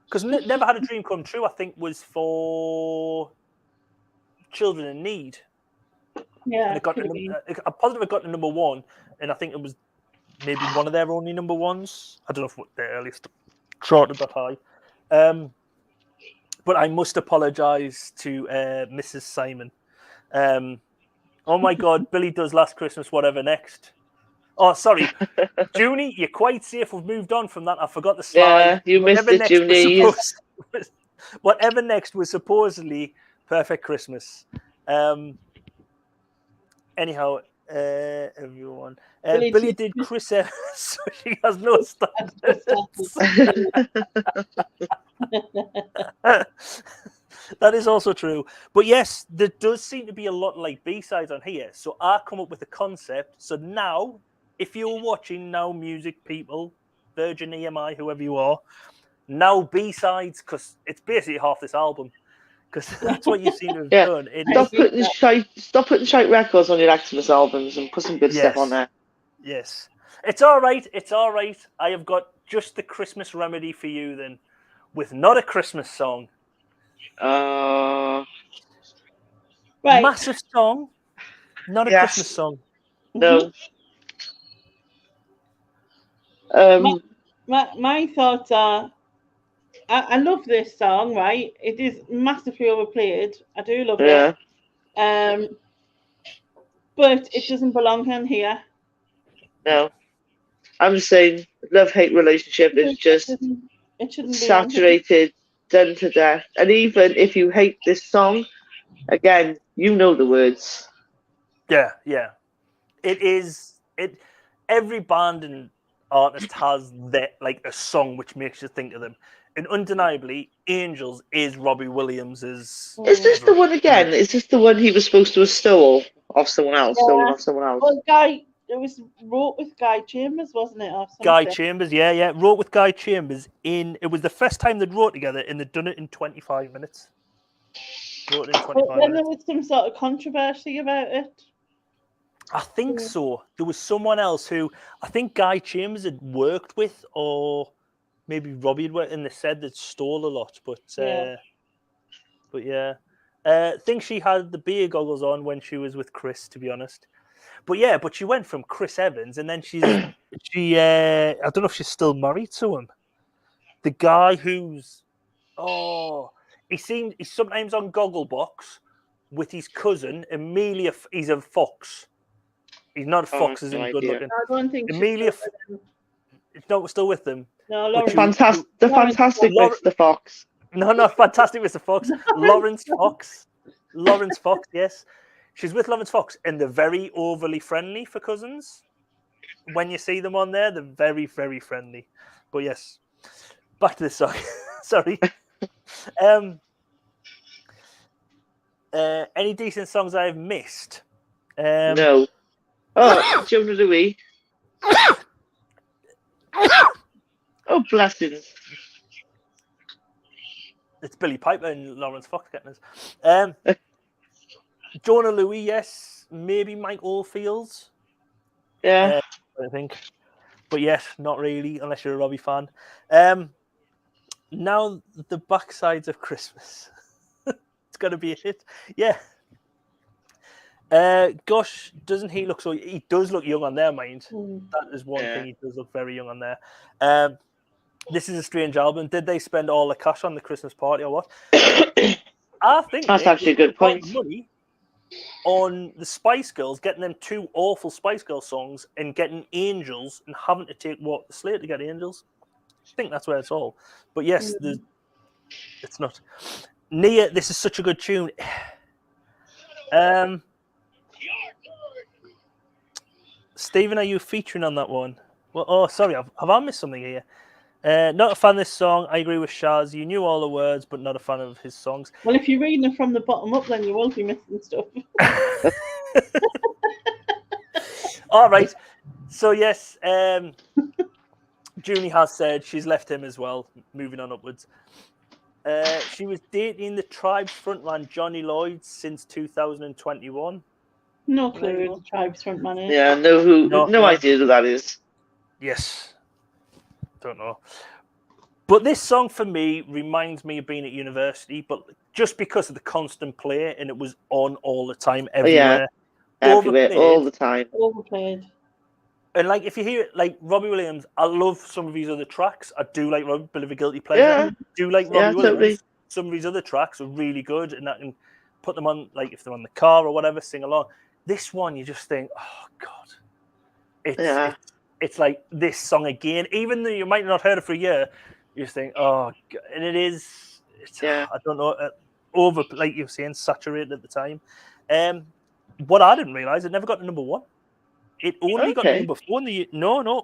Because Never Had a Dream Come True, I think, was for children in need. Yeah, and I'm positive it got to number one, and I think it was maybe one of their only number ones. I don't know if their earliest charted that high. But I must apologise to Mrs. Simon. Oh my God, Billy does Last Christmas, whatever next. Oh, sorry, Junie, you're quite safe. We've moved on from that. I forgot the slide. Yeah, you missed it, Junie. Whatever next was supposedly Perfect Christmas. Anyhow, everyone. Billy did Chris Evans, so she has no standards. That is also true. But yes, there does seem to be a lot like B-sides on here. So I come up with a concept. So now, if you're watching Now Music people, Virgin EMI, whoever you are, now B-sides, because it's basically half this album. Because that's what you seem to have done. Stop putting shite records on your Xmas albums and put some good stuff on there. Yes. It's all right. It's all right. I have got just the Christmas remedy for you then, with not a Christmas song. Right. Massive song, not a Christmas song. No. My thoughts are, I love this song, right? It is massively overplayed. I do love it. But it doesn't belong in here. No. I'm just saying, love-hate relationship is just it shouldn't saturated, done to death. And even if you hate this song, again, you know the words. Yeah. It is. Every band and artist has like a song which makes you think of them. And undeniably, Angels is Robbie Williams's. Is this the one again? Is this the one he was supposed to have stolen off someone else? Stolen off someone else? Well, it was wrote with Guy Chambers, wasn't it? Or Guy Chambers, yeah. Wrote with Guy Chambers it was the first time they'd wrote together, and they'd done it in 25 minutes. Wrote it in 25 then minutes. There was some sort of controversy about it. I think so. There was someone else who I think Guy Chambers had worked with, or maybe Robbie had worked, and they said they'd stole a lot. But yeah. I think she had the beer goggles on when she was with Chris, to be honest. But she went from Chris Evans, and then she I don't know if she's still married to him. The guy who's he's sometimes on Gogglebox with his cousin Amelia. He's a fox. He's not a fox, isn't good looking. I don't think Amelia. It's not still with them. No, the fantastic Mr. Fox. No, not fantastic Mr. Fox. Lawrence Fox. Lawrence Fox, yes. She's with Lawrence Fox, and they're very overly friendly for cousins. When you see them on there, they're very, very friendly. But yes, back to this song. Sorry. Any decent songs I've missed? No. Oh, Jonah Louis. Oh, blessings. It's Billy Piper and Lawrence Fox getting us. Jonah Louis, yes. Maybe Mike Oldfields. Yeah. I think. But yes, not really, unless you're a Robbie fan. Now, the backsides of Christmas. It's going to be a hit. Yeah. Gosh, doesn't he look so... He does look young on their mind. That is one thing. He does look very young on there. This is a strange album. Did they spend all the cash on the Christmas party or what? I think that's actually a good point. Money on the Spice Girls, getting them two awful Spice Girls songs and getting Angels and having to take the slate to get Angels. I think that's where it's all. But yes, it's not. Nia, this is such a good tune. Stephen, are you featuring on that one? Well, sorry, have I missed something here? Not a fan of this song. I agree with Shaz. You knew all the words, but not a fan of his songs. Well, if you're reading it from the bottom up, then you won't be missing stuff. All right. So, yes, Junie has said she's left him as well, moving on upwards. She was dating the Tribe's frontman, Johnny Lloyd, since 2021. No clue who the Tribe's frontman is. Yeah, no idea who that is. Yes. Don't know. But this song for me reminds me of being at university, but just because of the constant play, and it was on all the time, everywhere. Everywhere, all the time. Overplayed. And like, if you hear it, like Robbie Williams, I love some of his other tracks. I do like a bit of a guilty pleasure. Yeah. I do like Robbie Williams. Totally. Some of his other tracks are really good, and I can put them on, like if they're on the car or whatever, sing along. This one, you just think, oh God, it's like this song again. Even though you might not have heard it for a year, you just think, oh God. And it's I don't know, over, like you were saying, saturated at the time. What I didn't realize, it never got to number one. It only got to number 4 in the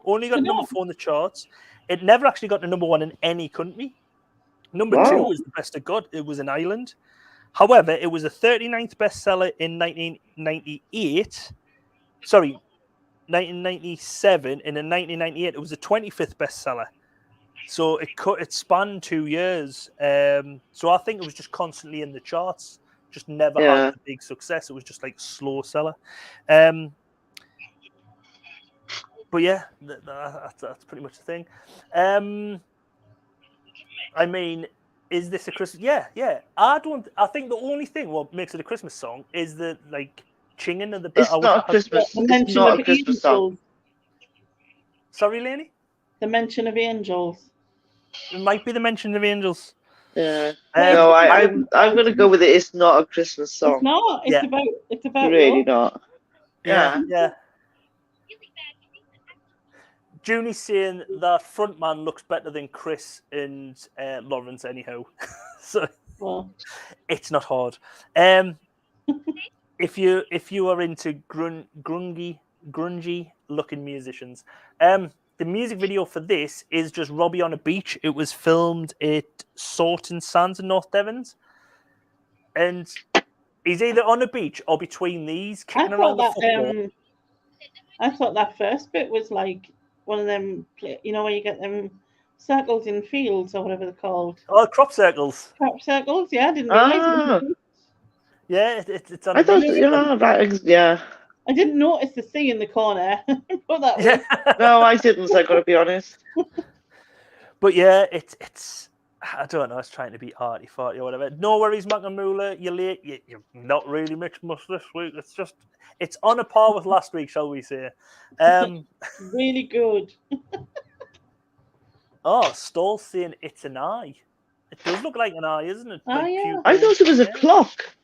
only got number 4 in the charts. It never actually got to number 1 in any country. Number 2 was the best it got. It was in Ireland. However, it was a 39th bestseller in 1998. Sorry, 1997, and in 1998 it was a 25th bestseller. So it spanned 2 years. So I think it was just constantly in the charts. Just never had a big success. It was just like slow seller. But yeah, that's pretty much the thing. I mean, is this a Christmas? Yeah. I think the only thing what makes it a Christmas song is the like chinging of the. It's not a Christmas. It's not a Christmas song. Sorry, Laney? The mention of angels. It might be the mention of angels. Yeah. No, I'm going to go with it. It's not a Christmas song. It's not. It's about really love. not. Yeah. Junie's saying that frontman looks better than Chris and Lawrence anyhow. So it's not hard. if you are into grungy looking musicians, the music video for this is just Robbie on a beach. It was filmed at Sawton Sands in North Devons, and he's either on a beach or between these, kicking around the football. I thought that first bit was like one of them, you know, where you get them circles in fields or whatever they're called. Oh, crop circles. Crop circles, yeah. I didn't realize. Yeah, it's on. I thought, yeah. I didn't notice the C in the corner. But that was... No, I didn't. So I got to be honest. But yeah, it's. I don't know. I was trying to be arty-farty or whatever. No worries, Makamula. You're late. You're not really mixed much this week. It's on a par with last week, shall we say? Really good. Stoll's saying it's an eye. It does look like an eye, isn't it? Oh, yeah. I thought it was a clock.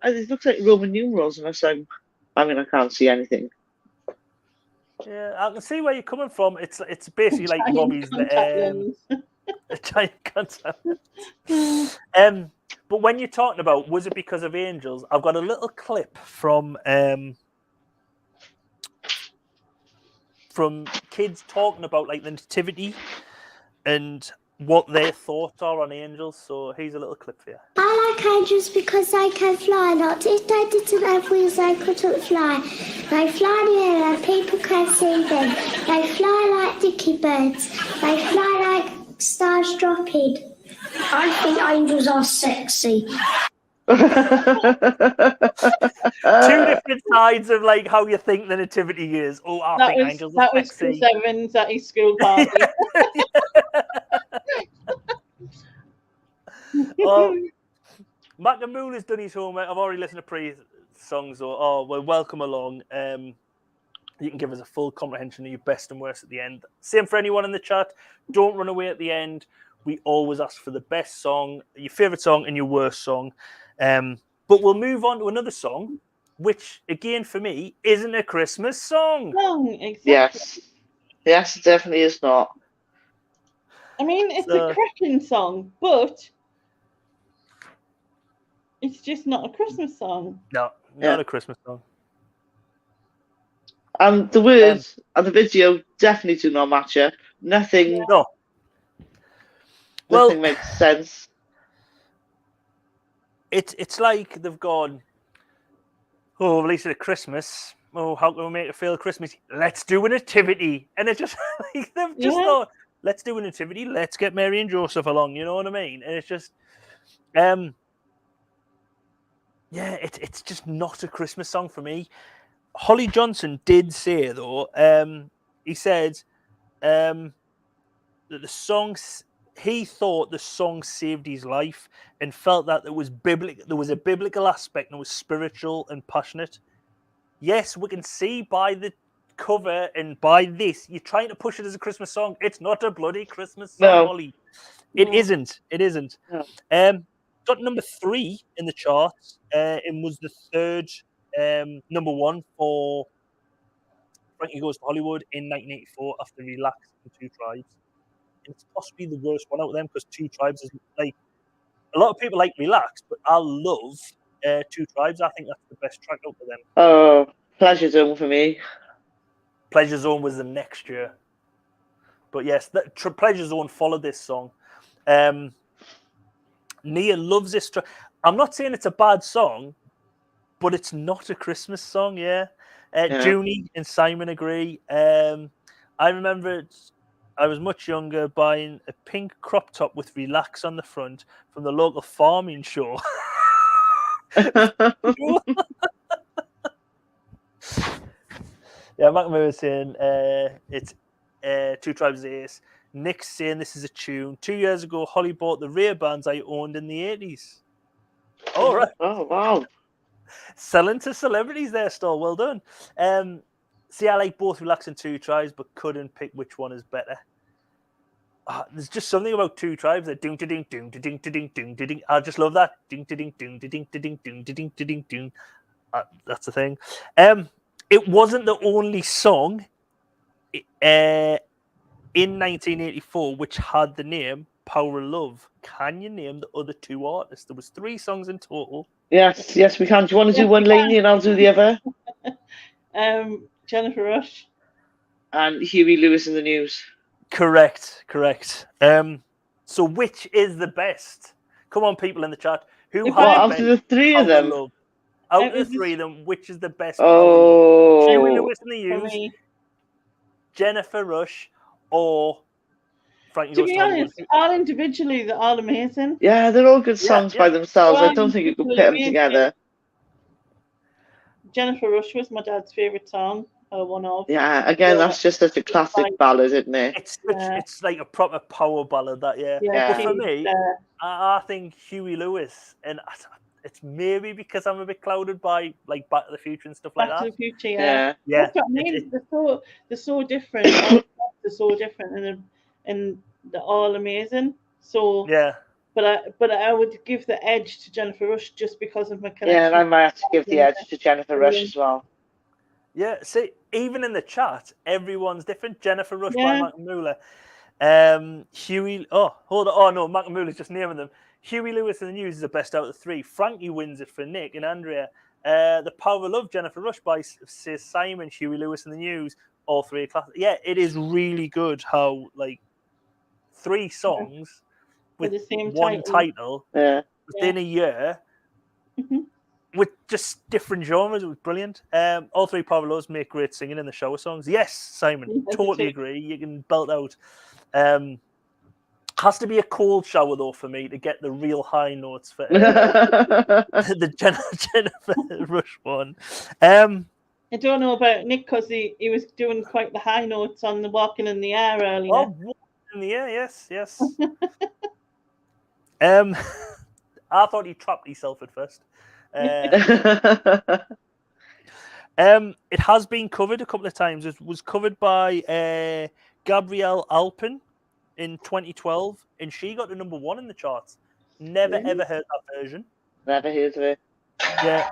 It looks like Roman numerals, and I mean, I can't see anything. Yeah, I can see where you're coming from. It's basically like Robbie's a giant contact lens. But when you're talking about was it because of angels, I've got a little clip from kids talking about like the nativity and what their thoughts are on angels. So here's a little clip for you. I like angels because they can fly. Not if they didn't have wings, they couldn't fly. They fly in the air and people can see them. They fly like dicky birds. They fly like stars dropping. I think angels are sexy. Two different sides of like how you think the nativity is. Oh, I think angels are sexy. That was Chris Evans at his school party. Makamula's done his homework. I've already listened to pre-songs. Well, welcome along. You can give us a full comprehension of your best and worst at the end. Same for anyone in the chat. Don't run away at the end. We always ask for the best song, your favourite song, and your worst song. But we'll move on to another song, which, again, for me, isn't a Christmas song. Exactly. Yes, it definitely is not. I mean, it's a cracking song, but it's just not a Christmas song. No, not a Christmas song. The words and the video definitely do not match up. Nothing. No. Nothing makes sense. It's like they've gone, release it at Christmas. Oh, how can we make it feel Christmassy? Let's do a nativity. And it's just like they've just thought, let's do a nativity. Let's get Mary and Joseph along. You know what I mean? And it's just, it's just not a Christmas song for me. Holly Johnson did say though, he said that the songs. He thought the song saved his life and felt that there was a biblical aspect and it was spiritual and passionate. Yes, we can see by the cover and by this, you're trying to push it as a Christmas song. It's not a bloody Christmas song, Holly. It isn't. It isn't. No. Got number 3 in the charts and was the third number 1 for Frankie Goes to Hollywood in 1984 after Relax and Two Tribes. It's possibly the worst one out of them because Two Tribes is like a lot of people like Relax, but I love Two Tribes. I think that's the best track out of them. Oh, Pleasure Zone for me. Pleasure Zone was the next year, but yes, Pleasure Zone followed this song. Nia loves this track. I'm not saying it's a bad song, but it's not a Christmas song. Junie and Simon agree. I remember I was much younger buying a pink crop top with Relax on the front from the local farming show. McNamara was saying it's Two Tribes Ace. Nick's saying this is a tune. 2 years ago, Holly bought the Ray Bans I owned in the 80s. All right. Oh, wow. Selling to celebrities there, still. Well done. See, I like both Relax and Two Tribes, but couldn't pick which one is better. There's just something about Two Tribes that ding ding ding ding ding ding ding. I just love that ding ding ding ding ding ding ding ding ding. That's the thing. It wasn't the only song in 1984 which had the name Power of Love. Can you name the other two artists? There was 3 songs in total. Yes, we can. Do you want to do one, Lainey, and I'll do the other? Jennifer Rush. And Huey Lewis and the News. Correct. So which is the best? Come on, people in the chat. Who out of the 3 of them? Love? Out of the 3 of them, which is the best? Oh, Huey Lewis and the News, Jennifer Rush, or Frankie to Goes be to honest, all individually, they're all amazing. Yeah, they're all good songs by themselves. I don't think you could put them together. Jennifer Rush was my dad's favourite song. One of. Yeah, again, that's just such a classic ballad, isn't it? It's like a proper power ballad, that, yeah. But for me, I think Huey Lewis, and it's maybe because I'm a bit clouded by like Back to the Future and stuff like that. Back to the Future, yeah. That's what I mean. They're so different. They're so different, and they're all amazing. So yeah. But I would give the edge to Jennifer Rush just because of my connection. Yeah, and I might have to give the edge to Jennifer Rush as well. Yeah, see, even in the chat, everyone's different. Jennifer Rush by Mac and Muller. Huey. Oh, hold on. Oh no, Mac and Muller's just naming them. Huey Lewis and the News is the best out of the 3. Frankie wins it for Nick and Andrea. The Power of Love, Jennifer Rush by Simon, Huey Lewis and the News. All 3 are classic. Yeah, it is really good how like 3 songs with the same one title within a year. Mm-hmm. With just different genres, it was brilliant. All 3 Power of Loves make great singing in the shower songs. Yes, Simon, totally agree. You can belt out. Has to be a cold shower though for me to get the real high notes for the Jennifer Rush one. I don't know about Nick because he was doing quite the high notes on the Walking in the Air earlier. Oh, Walking in the Air, yes. I thought he trapped himself at first. It has been covered a couple of times. It was covered by Gabrielle Alpin in 2012, and she got to number 1 in the charts. Never ever heard that version. Never heard of it. Yeah,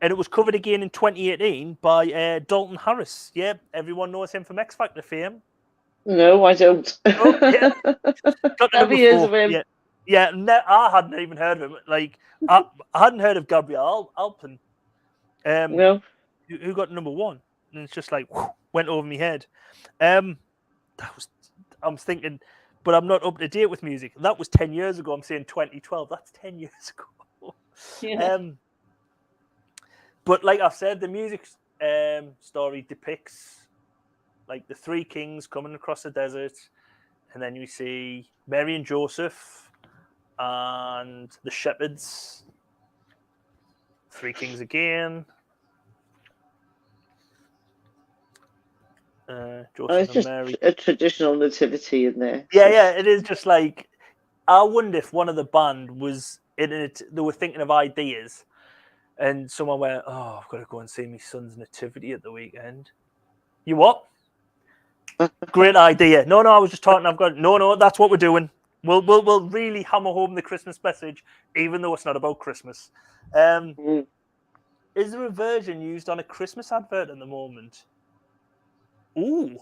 and it was covered again in 2018 by Dalton Harris. Yeah, everyone knows him from X Factor fame. No, I don't. Oh, yeah. Never heard of him. Yeah, I hadn't even heard of him. Like, I hadn't heard of Gabrielle Alpin. No. Who got number 1? And it's just like, went over my head. I'm thinking, but I'm not up to date with music. That was 10 years ago. I'm saying 2012. That's 10 years ago. Yeah. But like I've said, the music story depicts like the 3 kings coming across the desert. And then you see Mary and Joseph and the shepherds, 3 kings again. Joseph it's and Mary. A traditional nativity, isn't it? Yeah, it is just like, I wonder if one of the band was in it, they were thinking of ideas, and someone went, "Oh, I've got to go and see my son's nativity at the weekend." You what? Great idea. No, I was just talking. I've got no. That's what we're doing. We'll really hammer home the Christmas message, even though it's not about Christmas. Is there a version used on a Christmas advert at the moment? Ooh.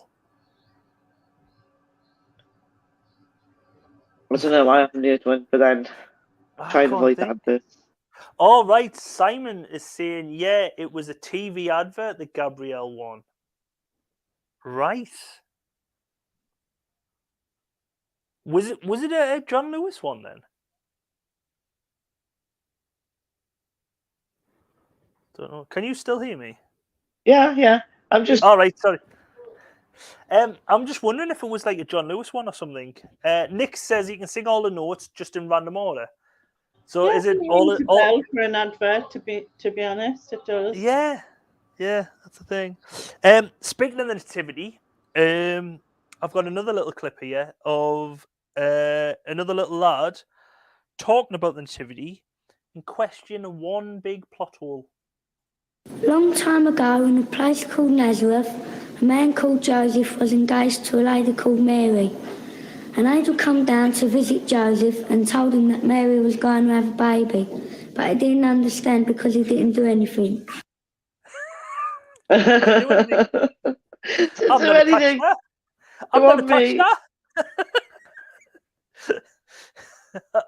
I don't know. I haven't heard one, but I'm trying to avoid adverts. All right, Simon is saying, yeah, it was a TV advert that Gabrielle won. Right. Was it a John Lewis one then? Don't know. Can you still hear me? Yeah. I'm just. All right, sorry. I'm just wondering if it was like a John Lewis one or something. Nick says he can sing all the notes just in random order. So is it all for an advert? To be honest, it does. Yeah, that's the thing. Speaking of the nativity, I've got another little clip here of another little lad talking about the nativity and question one big plot hole. Long time ago, in a place called Nazareth, a man called Joseph was engaged to a lady called Mary. An angel came down to visit Joseph and told him that Mary was going to have a baby, but he didn't understand because he didn't do anything. I've never touched that.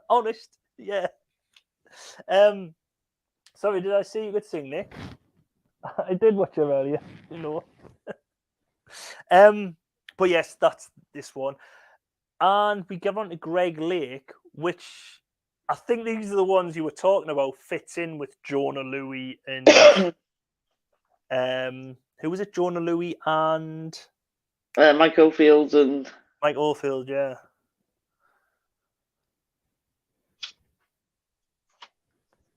Honest, yeah. Sorry, did I see you could sing, Nick? I did watch it earlier, you know. But yes, that's this one. And we get on to Greg Lake, which I think these are the ones you were talking about, fits in with Jonah Louie and who was it? Jonah Louie and Mike Oldfield and Mike Oldfield, yeah.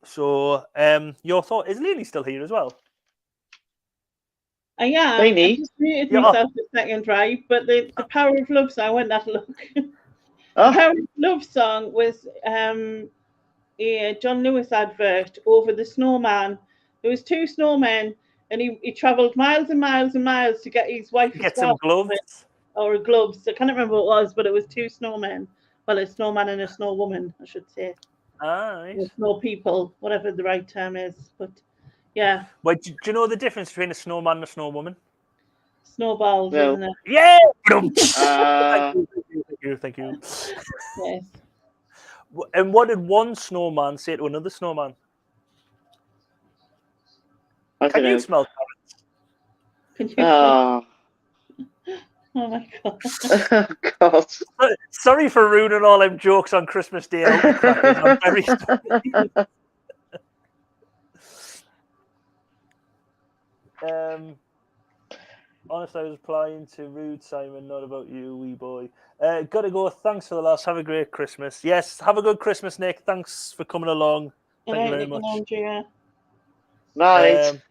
So, your thought is Lily still here as well? I am. I just muted myself a second, right? But the Power of Love song, I went that look. The Power of Love song was a John Lewis advert over the snowman. There was 2 snowmen, and he travelled miles and miles and miles to get his wife some gloves. Or gloves. I can't remember what it was, but it was 2 snowmen. Well, a snowman and a snow woman, I should say. Right. Snow people, whatever the right term is. But yeah. Wait, do you know the difference between a snowman and a snow woman? Snowballs, isn't it? Yeah. Thank you. Yes. And what did one snowman say to another snowman? Can you smell carrots? Can you smell? Oh my god. God. Sorry for ruining all them jokes on Christmas Day. I'm very sorry. Honestly, I was applying to rude Simon, not about you, wee boy. Gotta go. Thanks for the loss. Have a great Christmas. Yes, have a good Christmas, Nick. Thanks for coming along. Thank you very much. Night.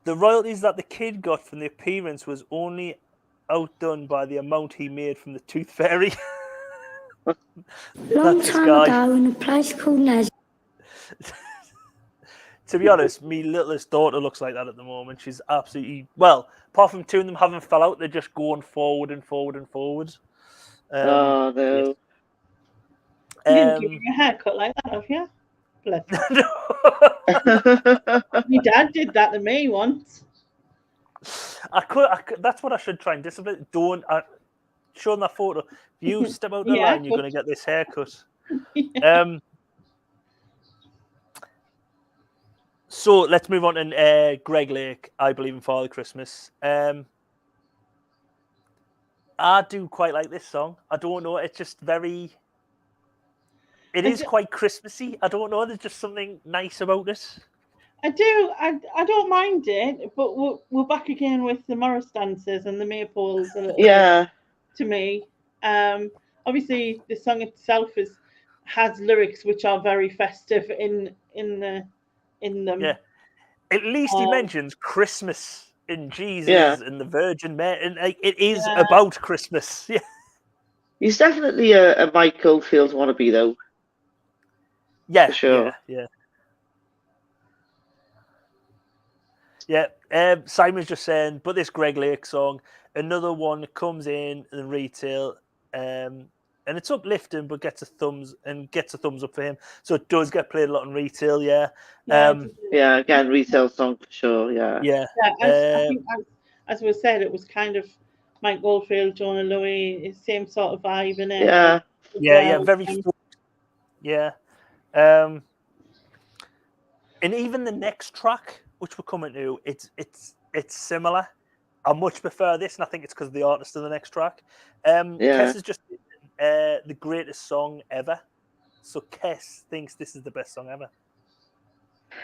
The royalties that the kid got from the appearance was only outdone by the amount he made from the Tooth Fairy. Long time ago in a place called Naz. To be honest, me littlest daughter looks like that at the moment. She's absolutely, well, apart from 2 of them haven't fell out, they're just going forward and forward and forward. Oh, no. You didn't give me a haircut like that, have you? Bless you. My dad did that to me once. I could. That's what I should try and discipline. Don't show them that photo. If you step out the line, you're going to get this haircut. Yeah. So let's move on to Greg Lake. I Believe in Father Christmas. I do quite like this song. I don't know. It's just very. It is quite Christmassy. I don't know. There's just something nice about it. I do. I don't mind it, but we're back again with the Morris dancers and the maypoles a little bit, to me. Obviously, the song itself has lyrics which are very festive in them. Yeah. At least he mentions Christmas and Jesus and the Virgin Mary, and it is about Christmas. Yeah. He's definitely a Mike Oldfield wannabe, though. Yeah, for sure. Yeah. Simon's just saying, but this Greg Lake song, another one comes in retail, and it's uplifting, but gets a thumbs up for him. So it does get played a lot in retail. Yeah. Again, retail song for sure. Yeah. I think, as we said, it was kind of Mike Oldfield, Jonah Louie, same sort of vibe in it. Yeah. Very. Yeah. And even the next track, which we're coming to, it's similar. I much prefer this, and I think it's because of the artist of the next track. Kes is just the greatest song ever. So Kes thinks this is the best song ever.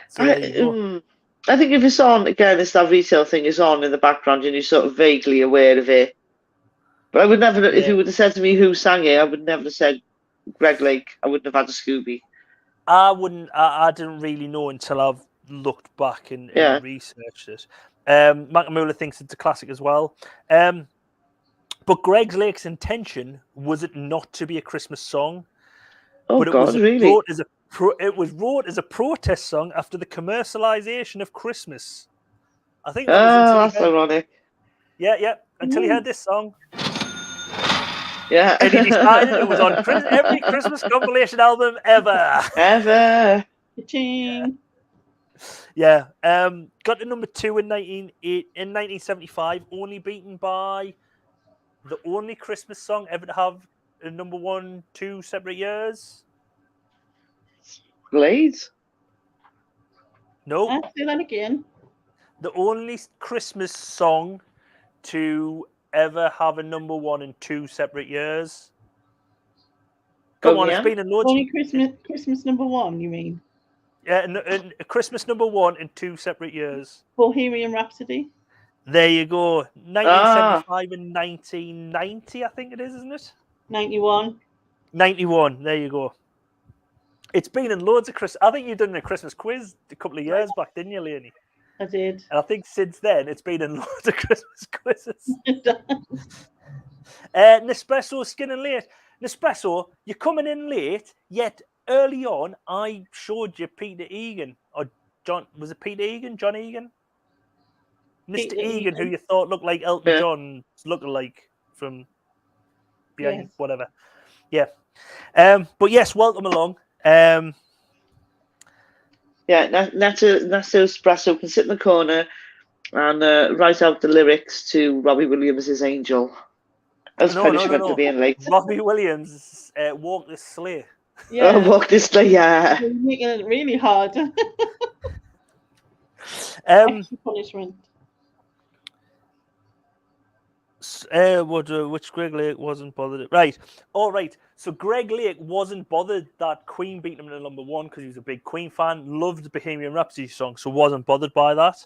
So I think if it's on, again, it's that retail thing is on in the background and you're sort of vaguely aware of it. But I would never, if you would have said to me who sang it, I would never have said Greg Lake. I wouldn't have had a Scooby. I didn't really know until I've looked back and researched it. Makamula thinks it's a classic as well. But Greg Lake's intention was it not to be a Christmas song. Oh, but God, really? It was wrote as a protest song after the commercialization of Christmas. I think that was that's ironic. Yeah. Until he heard this song. Yeah. And he decided it was on every Christmas compilation album ever. Ever. Ching. Yeah. Got to number 2 in 1975, only beaten by the only Christmas song ever to have a number 1, 2 separate years. Blades? No. I'll say that again. The only Christmas song to ever have a number one in 2 separate years. Come on, it's been in loads. Only Christmas number one, you mean? Yeah, and Christmas number one in 2 separate years. Bohemian Rhapsody. There you go. 1975 and 1990, I think it is, isn't it? 91. 91. There you go. It's been in loads of Christmas. I think you did a Christmas quiz a couple of years back, didn't you, Leonie? I did. And I think since then it's been in loads of Christmas quizzes. Nespresso skinning late. Nespresso, you're coming in late, yet early on I showed you Peter Egan. Or John, was it Peter Egan? John Egan? Mr. Egan, who you thought looked like Elton John, looking like from behind whatever. Yeah. But yes, welcome along. Yeah, Nato Espresso can sit in the corner and write out the lyrics to Robbie Williams' Angel as punishment for being late. Robbie Williams, Walk This Sleigh. Yeah. Oh, Walk This Sleigh, yeah. You're making it really hard. Extra punishment. Which Greg Lake wasn't bothered. Right. All right. So Greg Lake wasn't bothered that Queen beat him to number one because he was a big Queen fan, loved the Bohemian Rhapsody song, so wasn't bothered by that.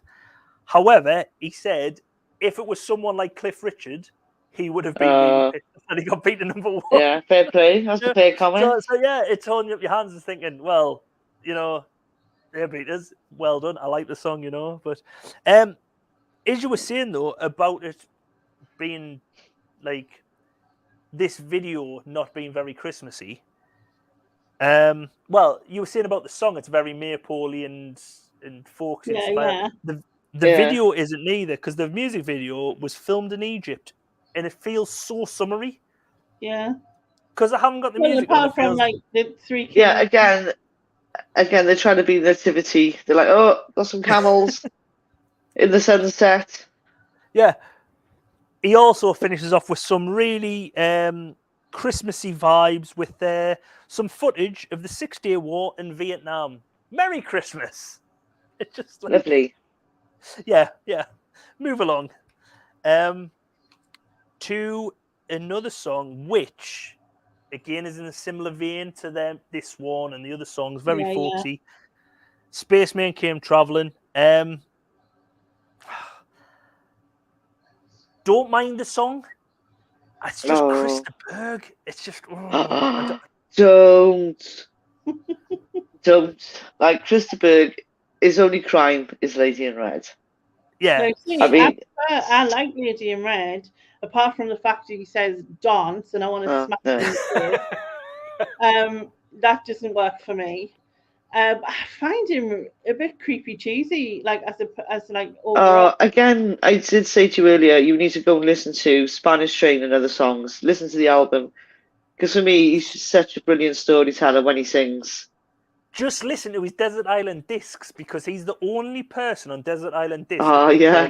However, he said if it was someone like Cliff Richard, he would have beaten me and he got beaten number one. Yeah, fair play. That's a fair comment. So yeah, it's holding up your hands and thinking, well, you know, they're beaters. Well done. I like the song, you know. But as you were saying though about it being like this video not being very Christmassy. Well, you were saying about the song; it's very Maypole and folksy inspired. Yeah. The video isn't either because the music video was filmed in Egypt and it feels so summery. Yeah. Because I haven't got the music. Apart from like the 3 kids. Yeah, again, they're trying to be nativity. They're like, oh, got some camels in the sunset. Yeah. He also finishes off with some really Christmassy vibes with some footage of the 6-day war in Vietnam. Merry Christmas! It's just like, lovely. Yeah. Move along. To another song, which again is in a similar vein to this one and the other songs, very folksy. Yeah. Spaceman Came Traveling. Don't mind the song. It's just Krista Berg. It's just don't like Krista Berg. His only crime is Lady in Red. Yeah, no, I like Lady in Red. Apart from the fact that he says dance, and I want to smack him in the face. That doesn't work for me. I find him a bit creepy, cheesy. Like as like. Again, I did say to you earlier, you need to go and listen to Spanish Train and other songs. Listen to the album, because for me, he's just such a brilliant storyteller when he sings. Just listen to his Desert Island discs because he's the only person on Desert Island discs. Oh yeah.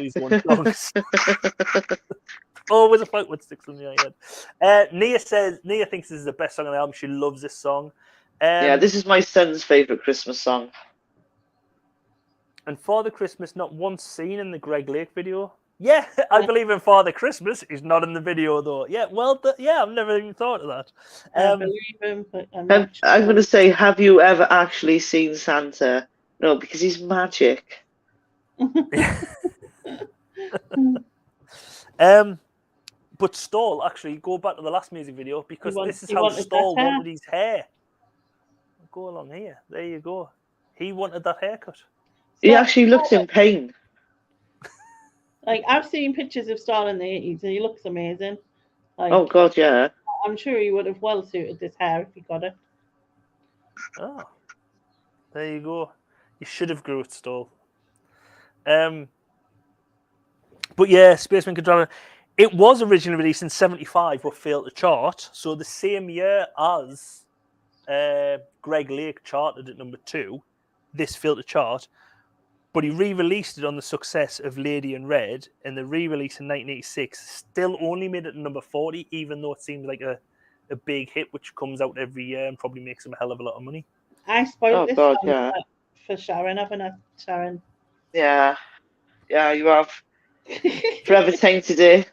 Always a fight with sticks in the head. Nia thinks this is the best song on the album. She loves this song. Yeah, this is my son's favourite Christmas song. And Father Christmas, not once seen in the Greg Lake video. Yeah, I believe in Father Christmas. He's not in the video though. Yeah, well, I've never even thought of that. I believe him, but I'm going to say, have you ever actually seen Santa? No, because he's magic. But Stall, actually, go back to the last music video because this is how Stall wanted his hair. Go along here. There you go. He wanted that haircut. He actually looks in pain. Like, I've seen pictures of Stall in the 80s and he looks amazing. Like, oh, God, yeah. I'm sure he would have well suited this hair if he got it. Oh. There you go. You should have grew it, Stall. But yeah, Spaceman Controller. It was originally released in 1975 but failed to chart. So the same year as Greg Lake charted at number 2, this failed to chart. But he re-released it on the success of Lady in Red, and the re-release in 1986 still only made it to number 40, even though it seems like a big hit, which comes out every year and probably makes him a hell of a lot of money. I spoiled this song for Sharon, haven't I, Sharon? Yeah, you have. Forever tainted it.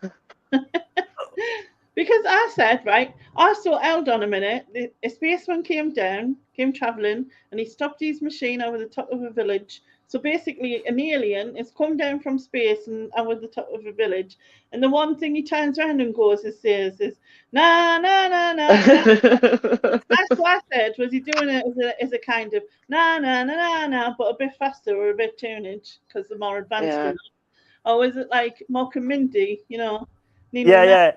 Because I said, right, I saw held on a minute. A spaceman came travelling, and he stopped his machine over the top of a village. So basically, an alien has come down from space and over the top of a village. And the one thing he turns around and says, na, na, na, na. That's what I said. Was he doing it as a kind of na, na, na, na, na, but a bit faster or a bit tunage because they're more advanced than that? Or is it like Mock and Mindy, Yeah.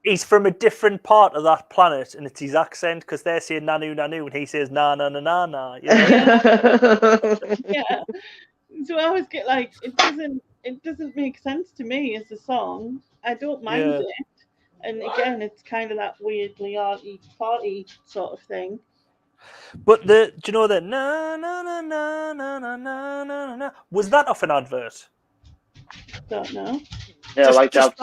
He's from a different part of that planet, and it's his accent because they're saying nanu nanu, and he says na na na na na. Yeah. So I always get like it doesn't make sense to me as a song. I don't mind it, and again, it's kind of that weirdly arty party sort of thing. But do you know that na na na na na na na na na? Was that off an advert? Don't know. Yeah, just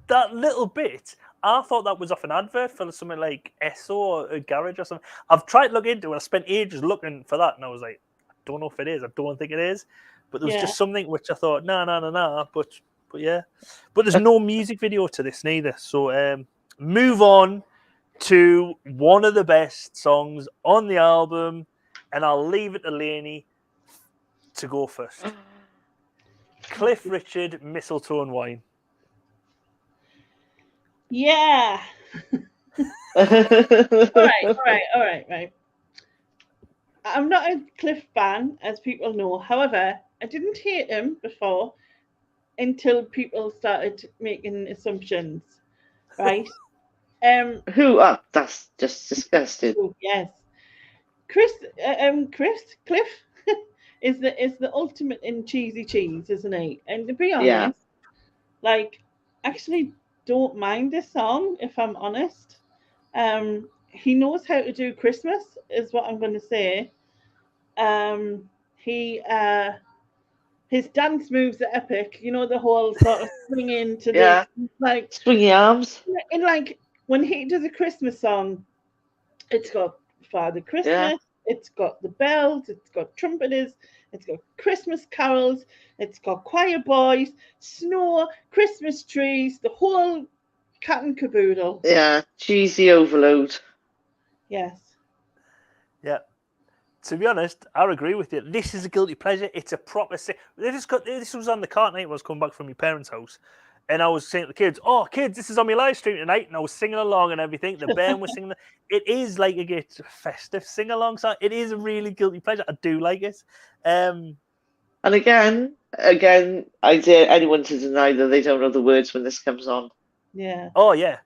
that little bit. I thought that was off an advert for something like Esso or a garage or something. I've tried to look into it. I spent ages looking for that, and I was like, I don't know if it is. I don't think it is. But there was just something which I thought, no. But yeah. But there's no music video to this neither. So move on to one of the best songs on the album, and I'll leave it to Lainey to go first. Cliff Richard, Mistletoe and Wine. Yeah. All right. I'm not a Cliff fan, as people know. However, I didn't hate him before until people started making assumptions, right? Who? That's just disgusting. Oh, yes, Cliff is the ultimate in cheesy cheese, isn't he? And to be honest, actually don't mind this song if I'm honest. He knows how to do Christmas, is what I'm going to say. His dance moves are epic. The whole sort of swinging to the swingy arms. And when he does a Christmas song, it's got Father Christmas, it's got the bells, it's got trumpeters, it's got Christmas carols, it's got choir boys, snow, Christmas trees, the whole cat and caboodle. Yeah, cheesy overload. Yes. Yeah. To be honest, I agree with you. This is a guilty pleasure. It's a proper. This was on the car night when I was coming back from my parents' house, and I was saying to the kids, "Oh, kids, this is on my live stream tonight," and I was singing along and everything. The band was singing. It is like a festive sing along song. It is a really guilty pleasure. I do like it. And again, I dare anyone to deny that they don't know the words when this comes on. Yeah. Oh yeah.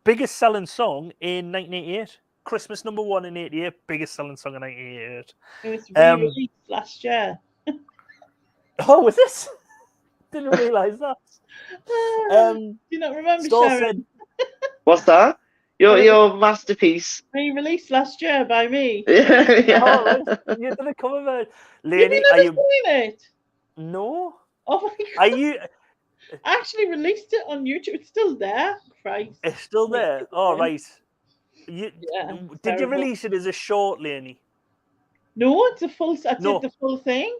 Biggest selling song in 1988. Christmas #1 in 88, biggest selling song in 1988. It was re-released last year. Oh, was this? Didn't realise that. Do you not remember, Sharon? What's that? Your masterpiece. Re-released last year by me. Oh, you didn't come about. Lainey, Have you never seen it? No. Oh my God. Are you? I actually released it on YouTube. It's still there. Christ. It's still there. Oh, right. Did you release it as a short, Lainey? No, it's a full. I did the full thing.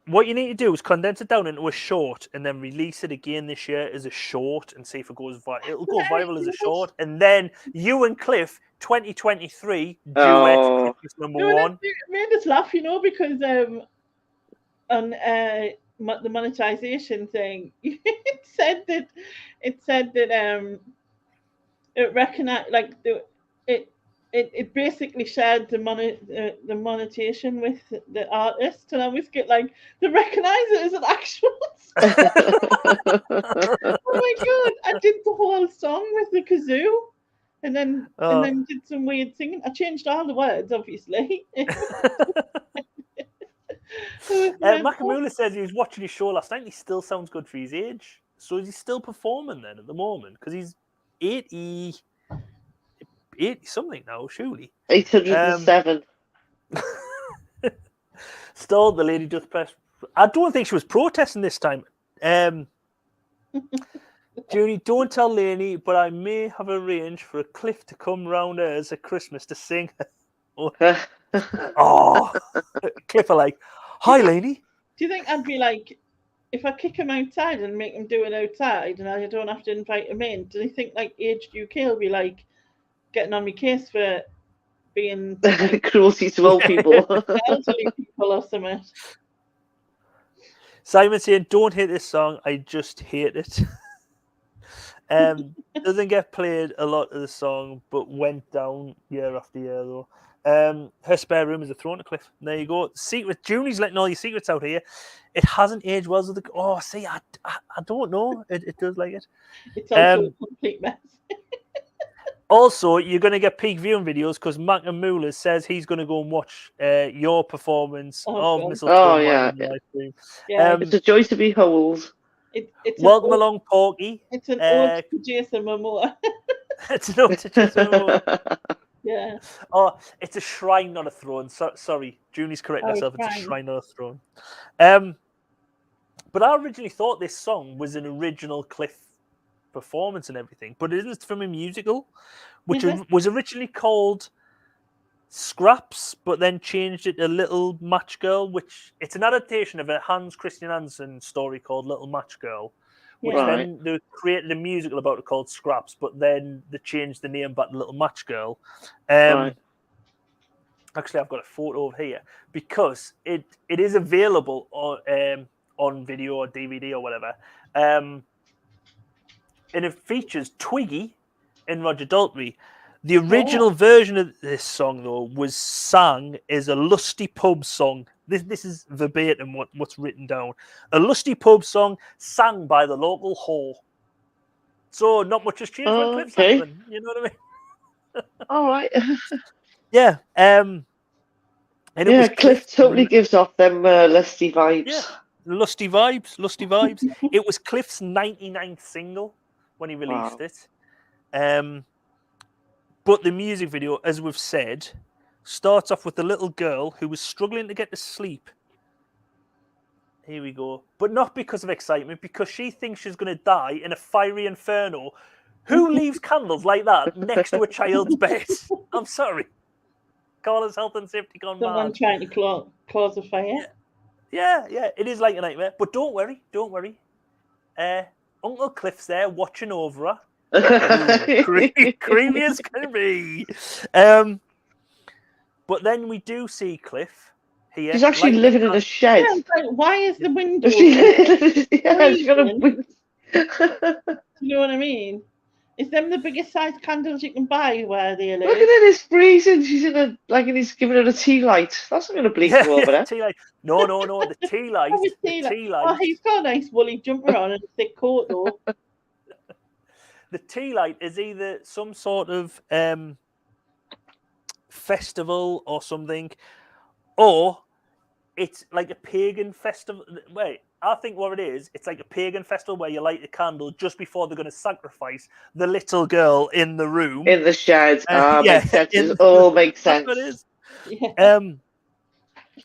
What you need to do is condense it down into a short, and then release it again this year as a short, and see if it goes viral. It'll go viral as a short, and then you and Cliff 2023 duet Christmas #1. It made us laugh, because on the monetization thing, it said that it recognized it basically shared the monetization with the artist, and I always get they recognize it as an actual song. Oh my God, I did the whole song with the kazoo, and then did some weird singing. I changed all the words, obviously. Makamula says he was watching his show last night and he still sounds good for his age. So is he still performing then at the moment? Because he's 80 something now, surely. 807. Still, the lady does press. I don't think she was protesting this time. Junie, don't tell Lainey, but I may have arranged for a Cliff to come round hers at Christmas to sing Oh, Cliff are like, hi, Lainey. Do you think I'd be like, if I kick him outside and make him do it outside and I don't have to invite him in, do you think like Aged UK will be like getting on my case for being like, cruelty to old people? elderly people or something? Simon saying, don't hate this song, I just hate it. Doesn't get played a lot of the song, but went down year after year though. Her Spare Room is a thrown to Cliff. There you go. Secret. Junie's letting all your secrets out here. It hasn't aged well. See, I don't know. It does like it. It's also a complete mess. Also, you're going to get peak viewing videos because Mac and Moolah says he's going to go and watch your performance of Mistletoe. Oh, yeah. Live stream. It's a joy to behold. It's welcome along, Porky. It's an ode to Jason Momoa. It's an ode to Jason Momoa. Yeah. Oh, it's a shrine, not a throne. Sorry, Junie's correcting herself. It's a shrine, not a throne. But I originally thought this song was an original Cliff performance and everything, but it isn't from a musical, which was originally called Scraps, but then changed it to Little Match Girl, which it's an adaptation of a Hans Christian Andersen story called Little Match Girl, which then they created a musical about it called Scraps, but then they changed the name back to Little Match Girl. Actually, I've got a photo over here because it is available on video or DVD or whatever. And it features Twiggy and Roger Daltrey. The original version of this song, though, was sung as a lusty pub song. This is verbatim what's written down. A lusty pub song sung by the local whore. So not much has changed when Cliff's happening. You know what I mean? All right. Yeah. And Cliff totally gives off them lusty vibes. Yeah, lusty vibes. It was Cliff's 99th single when he released it. But the music video, as we've said, starts off with the little girl who was struggling to get to sleep. Here we go. But not because of excitement, because she thinks she's going to die in a fiery inferno. Who leaves candles like that next to a child's bed? I'm sorry. Call us health and safety gone mad. Someone trying to cause a fire. Yeah. It is like a nightmare. But don't worry. Uncle Cliff's there watching over her. Creepy as can be. But then we do see Cliff here. She's actually living in a shed. Yeah, why is the window? She's got a window. You know what I mean? Is them the biggest size candles you can buy where they live? Look at it, it's freezing. She's and he's giving her a tea light. That's not going to bleed over there. Tea light. No, the tea light. Tea light. Oh, he's got a nice woolly jumper on and a thick coat though. The tea light is either some sort of festival or something, or it's like a pagan festival. Wait, I think what it is, it's like a pagan festival where you light a candle just before they're going to sacrifice the little girl in the room. In the shed. Makes sense. It all makes sense. That's what it is. Yeah.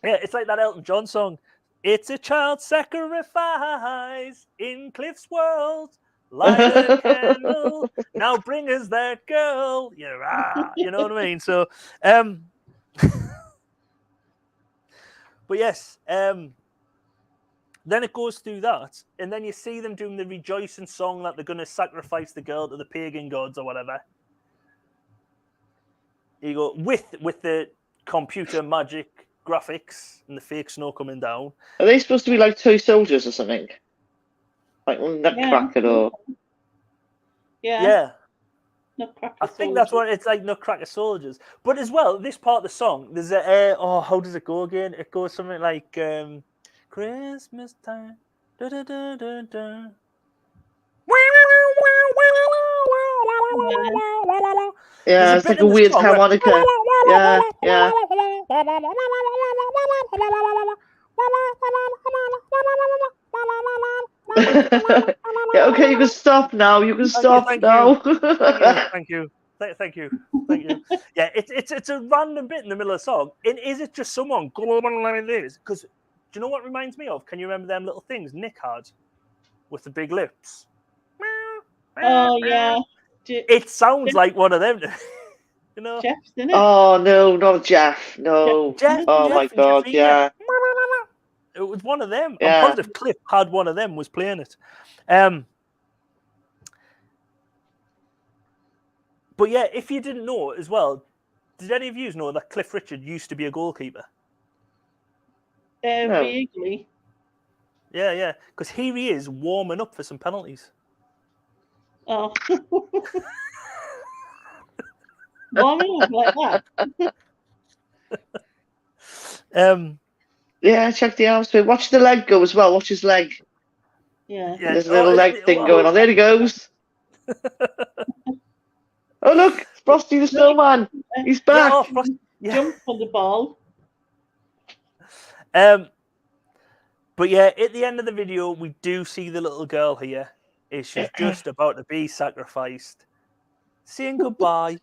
It's like that Elton John song. It's a child sacrifice in Cliff's world. Light a candle. Now bring us that girl. You know what I mean? So, but yes, then it goes through that, and then you see them doing the rejoicing song that they're going to sacrifice the girl to the pagan gods or whatever. You go with the computer magic graphics and the fake snow coming down. Are they supposed to be like toy soldiers or something? Like Nutcracker or... Yeah. Nutcracker I think that's what it's like, Nutcracker Soldiers. But as well, this part of the song, there's a... how does it go again? It goes something like... Christmas time. Da, da, da, da, da. Yeah, it's like a weird harmonica. Yeah. Yeah, okay, you can stop now. Thank you. Yeah, it's a random bit in the middle of the song. And is it just someone going on like this? Because do you know what it reminds me of? Can you remember them little things Nick had with the big lips? Oh yeah. It sounds like one of them. You know? Jeff's in it. Oh no, not Jeff. No. Jeff, My God, Jeffy, yeah. It was one of them. Yeah. I'm positive Cliff had one of them, was playing it. But yeah, if you didn't know as well, did any of you know that Cliff Richard used to be a goalkeeper? No. Vaguely. Yeah. Because here he is warming up for some penalties. Oh. Warming up like that. Yeah, check the arms. Watch the leg go as well. Watch his leg. Yeah. There's a little leg thing going on. There he goes. Oh look, Frosty the Snowman. He's back. Jump for the ball. But yeah, at the end of the video, we do see the little girl here. She's just about to be sacrificed. Saying goodbye.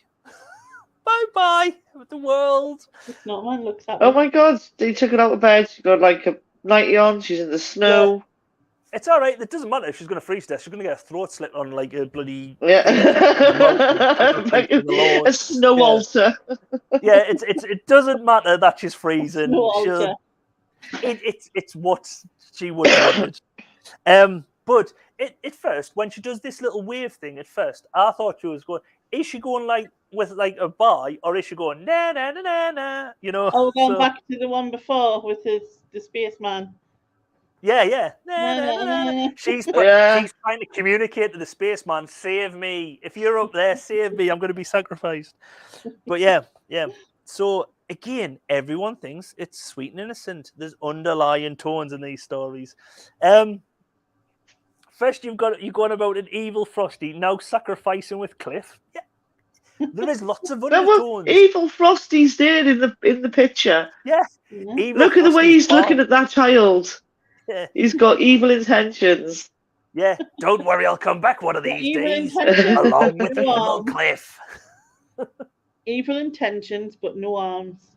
Bye-bye with the world. The snowman looks at Oh my God, they took her out of bed. She got like a nightie on. She's in the snow. Yeah. It's all right. It doesn't matter if she's going to freeze to death. She's going to get her throat slit on like a bloody... Yeah. A snow altar. Yeah, it doesn't matter that she's freezing. It's what she would have wanted. But at first, when she does this little wave thing, at first, I thought she was going... Is she going like with like a bye, or is she going na na na na na? You know. Oh, going back to the one before with the spaceman. Yeah. She's trying to communicate to the spaceman, save me. If you're up there, save me. I'm going to be sacrificed. But yeah. So again, everyone thinks it's sweet and innocent. There's underlying tones in these stories. First, you're going about an evil Frosty, now sacrificing with Cliff. Yeah. There is lots of undertones. Evil Frosty's there in the picture. Yeah. Look at the way he's looking at that child. Yeah. He's got evil intentions. Yeah. Don't worry, I'll come back one of these days. Along with evil Cliff. Evil intentions, but no arms.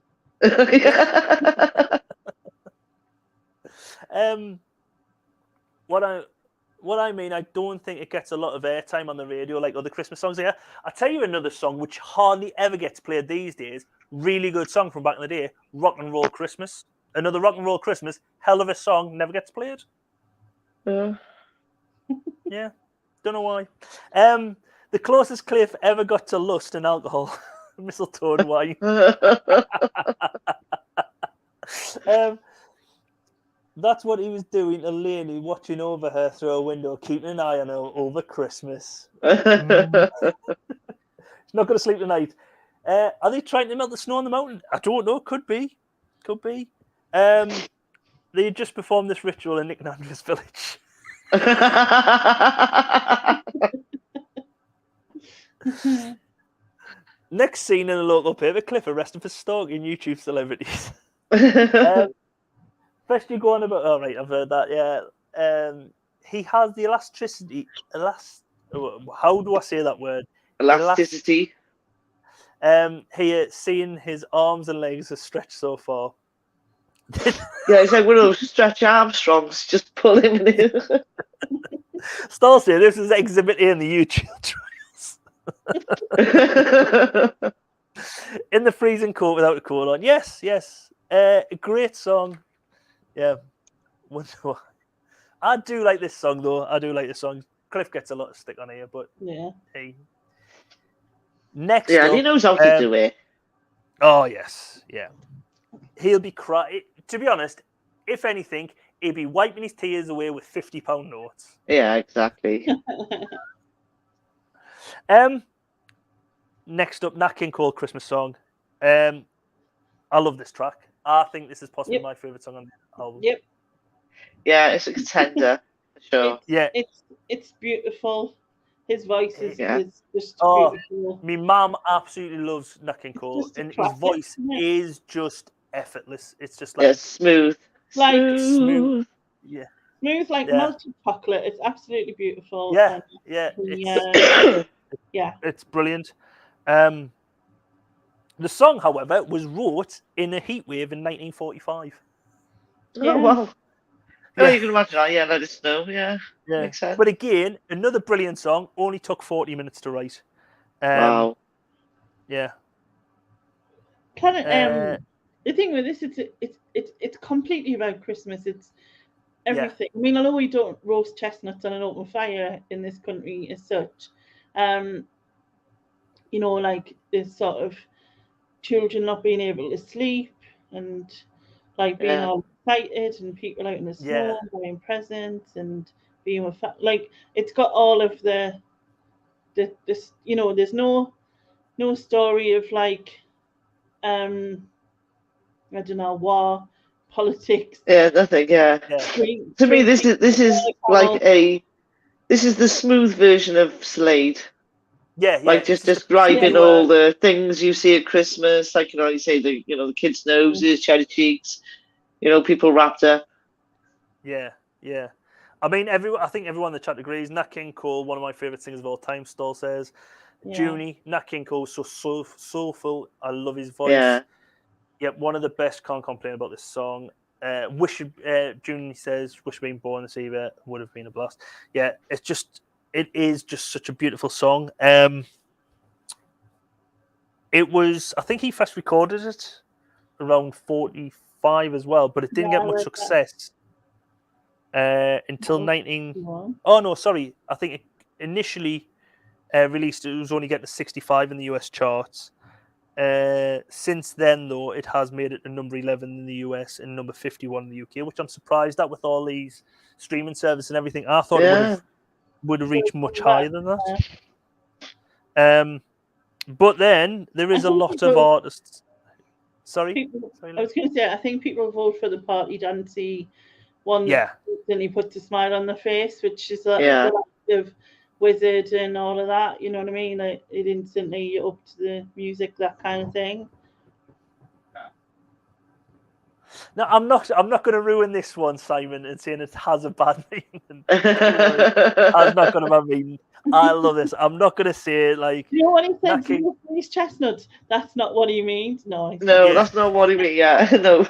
What I mean, I don't think it gets a lot of airtime on the radio like other Christmas songs here. I'll tell you another song which hardly ever gets played these days. Really good song from back in the day. Rock and Roll Christmas. Another Rock and Roll Christmas. Hell of a song. Never gets played. Yeah. Don't know why. The closest Cliff ever got to lust and alcohol. Mistletoe and wine. That's what he was doing to Lainey, watching over her through a window, keeping an eye on her over Christmas. She's not going to sleep tonight. Are they trying to melt the snow on the mountain? I don't know. Could be. They just performed this ritual in Nick and Andrew's village. Next scene in a local paper, Cliff arrested for stalking YouTube celebrities. First you go on about... Oh, right, I've heard that, yeah. He has the elasticity... How do I say that word? Elasticity. Here, seeing his arms and legs are stretched so far. Yeah, it's like one of those Stretch Armstrongs, just pull him in. Stalcy, this is Exhibit A in the YouTube trials. In the freezing coat without a coat on. Yes. A great song. Yeah. I do like this song, though. Cliff gets a lot of stick on here, but yeah. Hey. Next up, and he knows how to do it. Oh, yes. Yeah. He'll be crying. To be honest, if anything, he'd be wiping his tears away with £50 notes. Yeah, exactly. Next up, Nat King Cole Christmas song. I love this track. I think this is possibly my favourite song on the album. Yep. Yeah, it's a contender, for sure. It's beautiful. His voice is just beautiful. My mum absolutely loves Nat King Cole, and his voice is just effortless. It's just like smooth. Smooth. Yeah. Smooth like melted chocolate. It's absolutely beautiful. Yeah. It's brilliant. The song, however, was wrote in a heat wave in 1945. Oh, wow. Oh, you can imagine that. Yeah, let us know. Yeah. Makes sense. But again, another brilliant song. Only took 40 minutes to write. Wow. Yeah. kind of the thing with this, it's completely about Christmas. It's everything. I mean, although we don't roast chestnuts on an open fire in this country as such, you know, like this sort of children not being able to sleep and like being all excited and people out in the snow buying presents and being with like it's got all of the this, you know, there's no story of like I don't know, war, politics. Yeah, nothing. Yeah. To me, this is like this is the smooth version of Slade. Yeah, like just describing all the things you see at Christmas, like, you know, you say the kids' noses, cherry cheeks, people wrapped up. Yeah. I mean, I think everyone in the chat agrees. Nat King Cole, one of my favorite singers of all time, Stoll says. Junie, Nat King Cole, so soulful. I love his voice. Yeah, one of the best. Can't complain about this song. Junie says, "Wish being born this either would have been a blast." Yeah, it is just such a beautiful song. It was, I think he first recorded it around 45 as well, but it didn't get much success until 19. Oh no, sorry. I think it initially released. It was only getting to 65 in the US charts. Since then, though, it has made it to number 11 in the US and number 51 in the UK, which I'm surprised at with all these streaming services and everything. I thought it would have reached much higher than that. But then there is a lot of artists. Sorry? I was going to say, I think people vote for the party dancey one that instantly puts a smile on their face, which is the of Wizard and all of that, you know what I mean? Like, it instantly up to the music, that kind of thing. No, I'm not going to ruin this one, Simon, and saying it has a bad meaning. I'm not going to have a meaning. I love this. I'm not going to say like. You know what he said? These chestnuts. That's not what he means. No, that's not what he means. Yeah, no.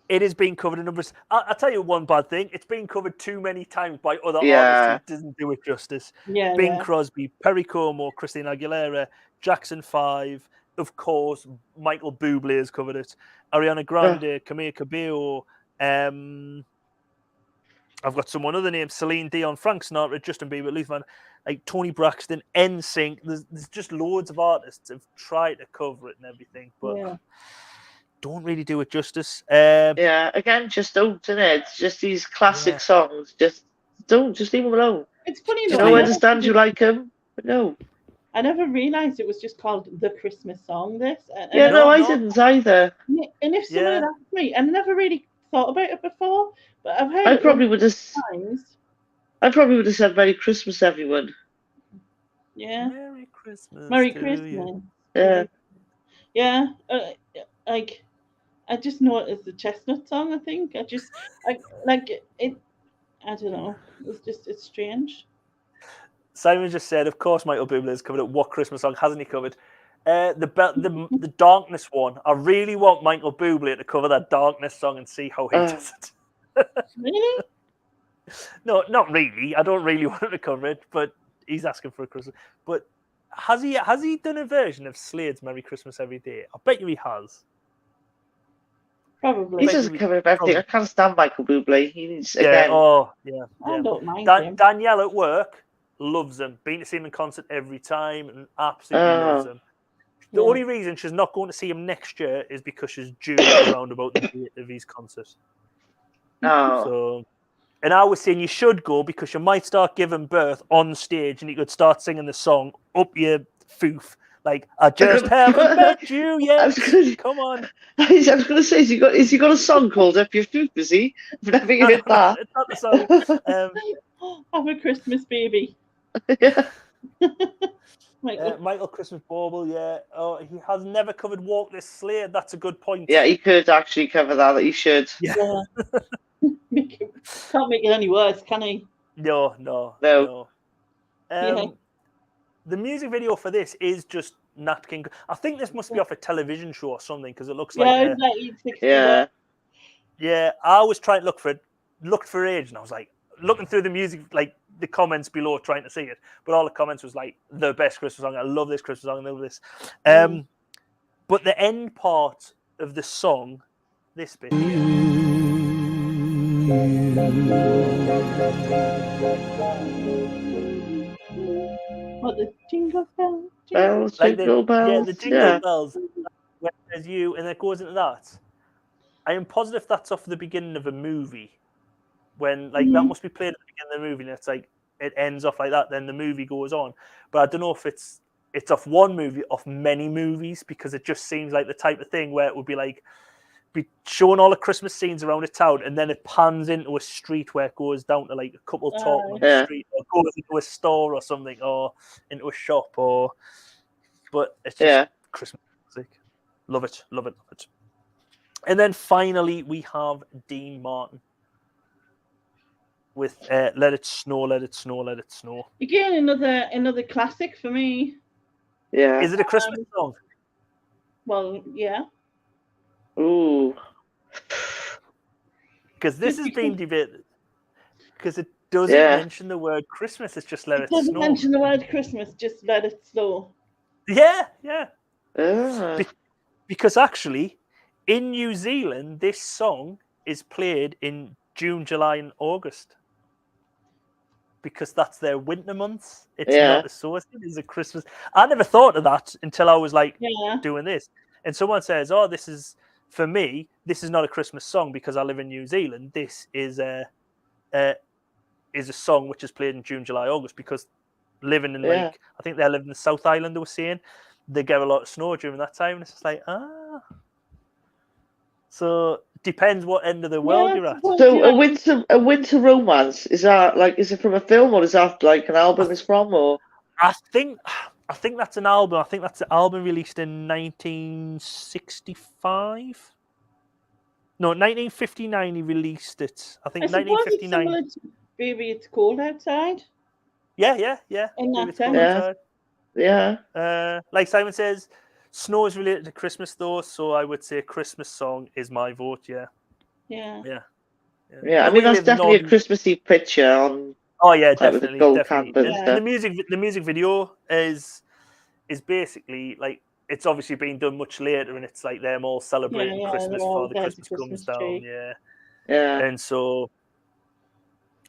It is being covered in numbers. I'll tell you one bad thing. It's been covered too many times by other artists who doesn't do it justice. Bing Crosby, Perry Como, Christina Aguilera, Jackson 5, of course, Michael Bublé has covered it. Ariana Grande, Camila Cabello. I've got some other names: Celine Dion, Frank Sinatra, Justin Bieber, Luther, like Tony Braxton, NSYNC. There's just loads of artists have tried to cover it and everything, but don't really do it justice. Again, just don't, innit? It's just these classic songs. Just leave them alone. It's funny, though. I understand you like them, but no. I never realised it was just called the Christmas song. This. I didn't either. And if someone had asked me, I never really thought about it before, but I've heard. I probably would have said "Merry Christmas, everyone." Yeah. Merry Christmas. Merry Christmas. Yeah. Yeah. Like, I just know it as the chestnut song. I think I like it. I don't know. It's strange. Simon just said, of course, Michael Bublé has covered it. What Christmas song hasn't he covered? The Darkness one. I really want Michael Bublé to cover that Darkness song and see how he does it. Really? No, not really. I don't really want him to cover it, but he's asking for a Christmas. But has he done a version of Slade's "Merry Christmas Every Day"? I bet you he has. Probably. He doesn't cover everything. I can't stand Michael Bublé. He needs I don't mind him. Danielle at work loves him. Been to see him in concert every time and absolutely loves him. The only reason she's not going to see him next year is because she's due around about the date of his concert. Oh. So, and I was saying you should go because you might start giving birth on stage and you could start singing the song up your foof. Like, I just haven't met you yet. Come on. I was going to say, has he got a song called Up Your Foof, is he? I've never heard that. It's not the song. I'm a Christmas baby. Yeah. Michael Christmas Bauble, yeah. Oh, he has never covered Walk This Slade. That's a good point. Yeah, he could actually cover that. He should. Yeah. Can't make it any worse, can he? No. The music video for this is just Nat King. I think this must be off a television show or something because it looks like. Yeah. I was trying to look for it, looked for age, and I was like looking through the music, like the comments below trying to see it, but all the comments was like the best Christmas song. I love this Christmas song. I love this. But the end part of the song, this bit here. What the jingle bells? Jingle bells. Yeah, the jingle bells. Where there's you, and it goes into that. I am positive that's off the beginning of a movie. When that must be played at the beginning of the movie, and it's like it ends off like that. Then the movie goes on, but I don't know if it's off one movie, off many movies, because it just seems like the type of thing where it would be like be showing all the Christmas scenes around a town, and then it pans into a street where it goes down to like a couple talking on the street, or goes into a store or something, or into a shop, but it's just Christmas music. Love it, love it, love it. And then finally we have Dean Martin with Let It Snow, Let It Snow, Let It Snow. Again, another classic for me. Yeah. Is it a Christmas song? Well, yeah. Ooh. Because this has been debated. Because it doesn't mention the word Christmas, it's just Let It Snow. It doesn't mention the word Christmas, just Let It Snow. Yeah. Because actually, in New Zealand, this song is played in June, July, and August. Because that's their winter months. It's not associated as a Christmas. I never thought of that until I was like doing this. And someone says, "Oh, this is for me. This is not a Christmas song because I live in New Zealand. This is a song which is played in June, July, August because living in like I think they live in the South Island. They were saying they get a lot of snow during that time, and it's just like So depends what end of the world you're at. So a winter romance, is it from a film, or is that like an album it's from, or? I think that's an album. I think that's an album released in 1965. No, 1959 he released it. I think 1959. It's Baby It's Cold Outside. Yeah. In that sense. Yeah. Like Simon says, snow is related to Christmas though, so I would say Christmas song is my vote. Yeah. I mean, that's definitely a Christmassy picture on. Oh yeah, definitely. And the music video is basically like it's obviously been done much later, and it's like them all celebrating Christmas before the Christmas comes down. Yeah. And so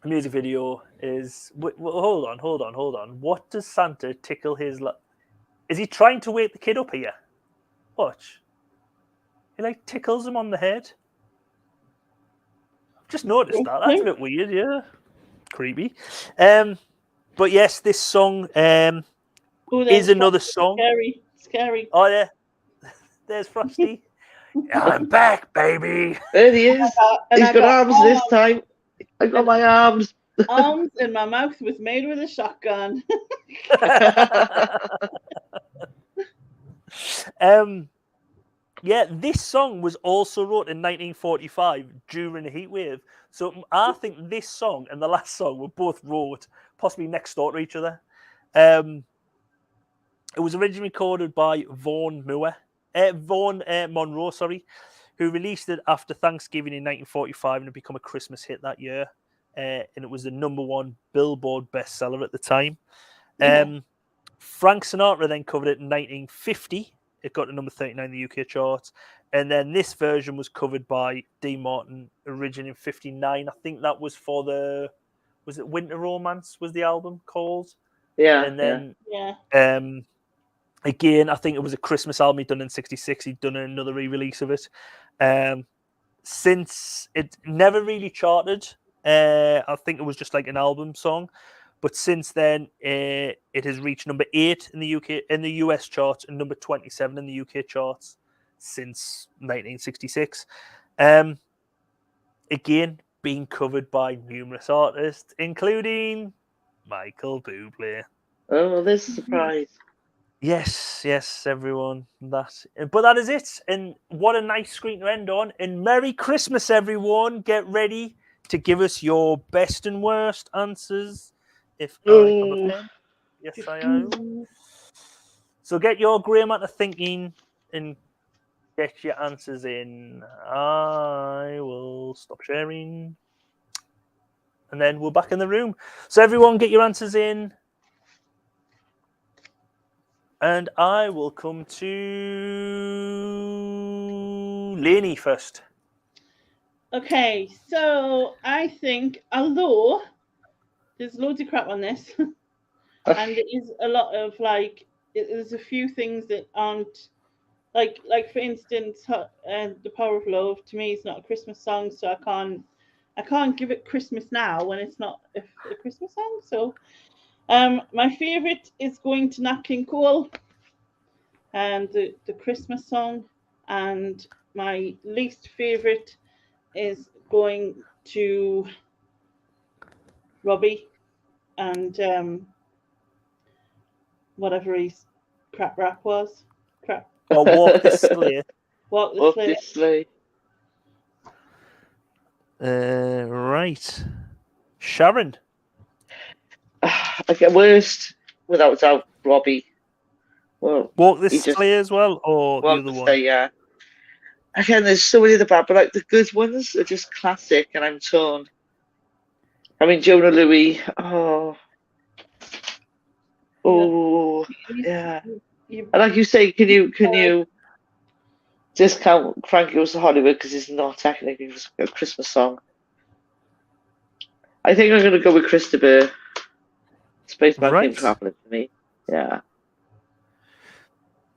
the music video is. Hold on. What does Santa tickle his? Is he trying to wake the kid up here? Watch. He like tickles him on the head. I've just noticed that. That's a bit weird. Yeah. Creepy. But yes, this song is another song. Scary. Oh yeah. There's Frosty. I'm back, baby. There he is. He's got arms this time. I got my arms. Arms and my mouth was made with a shotgun. This song was also wrote in 1945 during a heat wave. So I think this song and the last song were both wrote possibly next door to each other. It was originally recorded by Vaughn Monroe, who released it after Thanksgiving in 1945 and it became a Christmas hit that year. And it was the #1 Billboard bestseller at the time. Frank Sinatra then covered it in 1950. It got to number 39 in the UK charts. And then this version was covered by Dean Martin originally in 59. I think that was for was it Winter Romance was the album called? Yeah. And then again, I think it was a Christmas album he'd done in 66. He'd done another re-release of it. Since it never really charted, I think it was just like an album song. But since then, it has reached number 8 in the US charts and number 27 in the UK charts since 1966. Again, being covered by numerous artists, including Michael Bublé. Oh, there's a surprise. Yes, everyone. But that is it. And what a nice screen to end on. And Merry Christmas, everyone. Get ready to give us your best and worst answers. If I have a pen. Yes, I am. So get your grey matter thinking and get your answers in. I will stop sharing. and then we're back in the room. So everyone get your answers in. And I will come to Lainey first. Okay, so I think, although there's loads of crap on this, and it is a lot of there's a few things that aren't like for instance, The Power of Love to me is not a Christmas song, so I can't give it Christmas now when it's not a Christmas song. So, my favorite is going to Nat King Cole, and the Christmas song, and my least favorite is going to Robbie and whatever his crap rap was. Crap. Well, Walk This Sleigh. Walk This Sleigh. Right. Sharon. Okay, worst, without doubt, Robbie. Well, Walk This Sleigh as well, or the other one? Yeah. Again, there's so many of the bad, but like the good ones are just classic, and I'm torn. I mean, Jonah Louie. Yeah. And like you say, can you discount Frankie Goes to Hollywood because it's not technically a Christmas song? I think I'm going to go with Christopher. Spaceman Came Traveling for me. Yeah.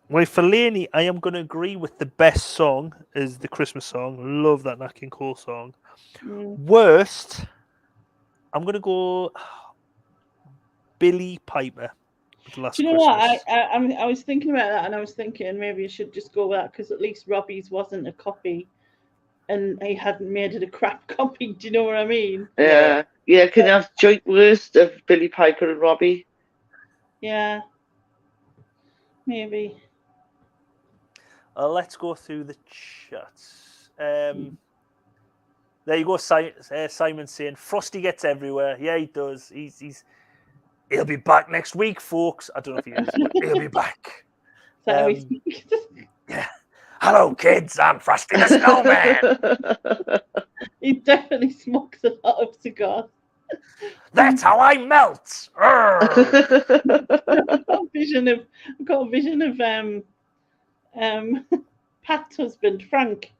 Well, for Lainey, I am going to agree with the best song is the Christmas song. Love that Nat King Cole song. Worst, I'm going to go Billy Piper. Do you know what? I was thinking about that, and I was thinking maybe you should just go with that because at least Robbie's wasn't a copy, and he hadn't made it a crap copy. Do you know what I mean? Yeah. Yeah. Can you have joint worst of Billy Piper and Robbie? Yeah. Maybe. Let's go through the chats. There you go. Simon saying Frosty gets everywhere. Yeah, he does. He'll be back next week, folks. I don't know if he is, but he'll be back. Yeah. Hello, kids. I'm Frosty the Snowman. He definitely smokes a lot of cigars. That's how I melt. I've got a vision of Pat's husband, Frank.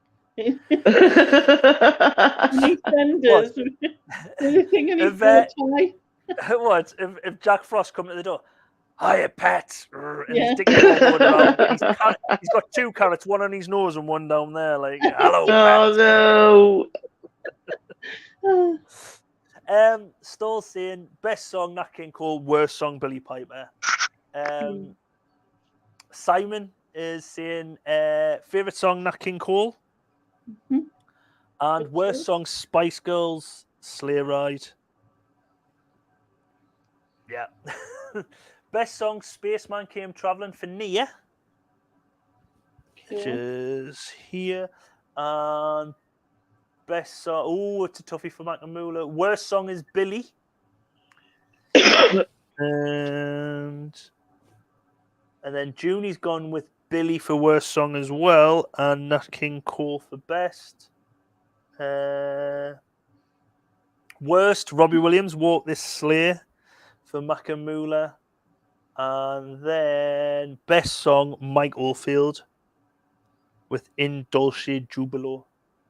What? If Jack Frost come to the door, hiya, Pat. And he's digging going around. He's got two carrots, one on his nose and one down there. Like, hello, Pat. Oh, no. Stoll saying, best song, Nat King Cole, worst song, Billy Piper. Simon is saying, favourite song, Nat King Cole. And worst song, Spice Girls, Sleigh Ride. Yeah. Best song, Spaceman Came Traveling for Nia. Which is here. And best song, it's a toughie for Mac and Moolah. Worst song is Billy. and then Junie's gone with Billy for worst song as well. And Nat King Cole for best. Worst, Robbie Williams, Walk This Sleigh for Mac and Moolah. And then best song, Mike Oldfield with In Dolce Jubilo.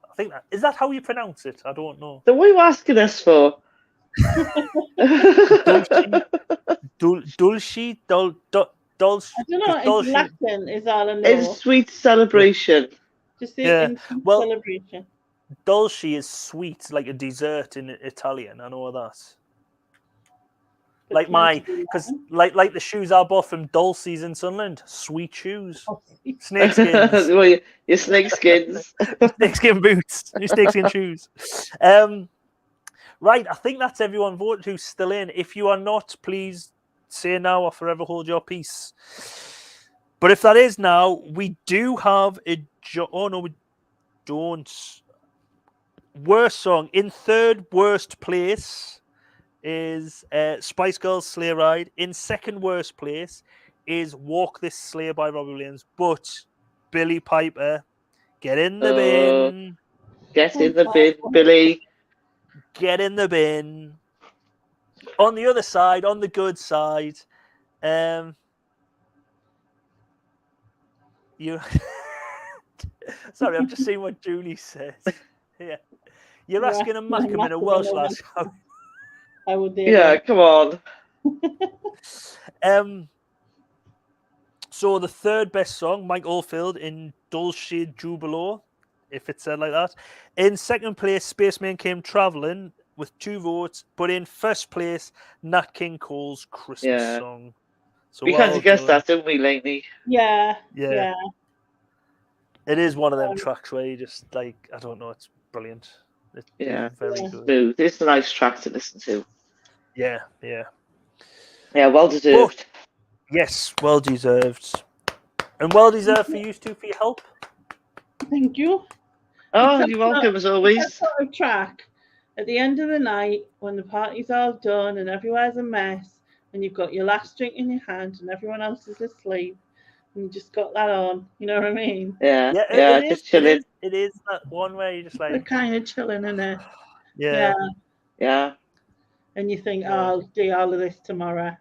I think is that how you pronounce it? I don't know. Then what are you asking us for? I Dulce. don't know. It's Latin. Is all I know. It's sweet celebration. Just the celebration. Dolce is sweet, like a dessert in Italian. I know that. Like like the shoes I bought from Dulce's in Sunderland, sweet shoes, snakeskins. Well, your snakeskins, snakeskin boots, your snakeskin shoes. Right, I think that's everyone voted who's still in. If you are not, please say now or forever hold your peace. But if that is now, we do have a. Oh no, we don't. Worst song in third worst place is Spice Girls Sleigh Ride. In second worst place is Walk This Sleigh by Robbie Williams. But Billy Piper, get in the bin. Get in the bin, Billy. get in the bin. On the other side, on the good side, you. Sorry, I've just seen what Julie says. Yeah, you're asking a Macam in a Welsh lass. I would. Yeah, come on. So the third best song, Mike Oldfield in Dulce Jubilo, if it's said like that. In second place, Spaceman Came Travelling with 2 votes, but in first place, Nat King Cole's Christmas song. So we kind of guessed that, didn't we, Lainey? Yeah. It is one of them tracks where you just like, I don't know, it's brilliant. It's very good. Smooth. It's a nice track to listen to. Yeah. Yeah, well deserved. Yes, well deserved. And well deserved for you two for your help. Thank you. Oh, you're welcome as always. That sort of track at the end of the night when the party's all done and everywhere's a mess and you've got your last drink in your hand and everyone else is asleep and you just got that on. You know what I mean? Yeah. Just chilling. It is that one where you just like. We're kind of chilling in it. Yeah. And you think, I'll do all of this tomorrow.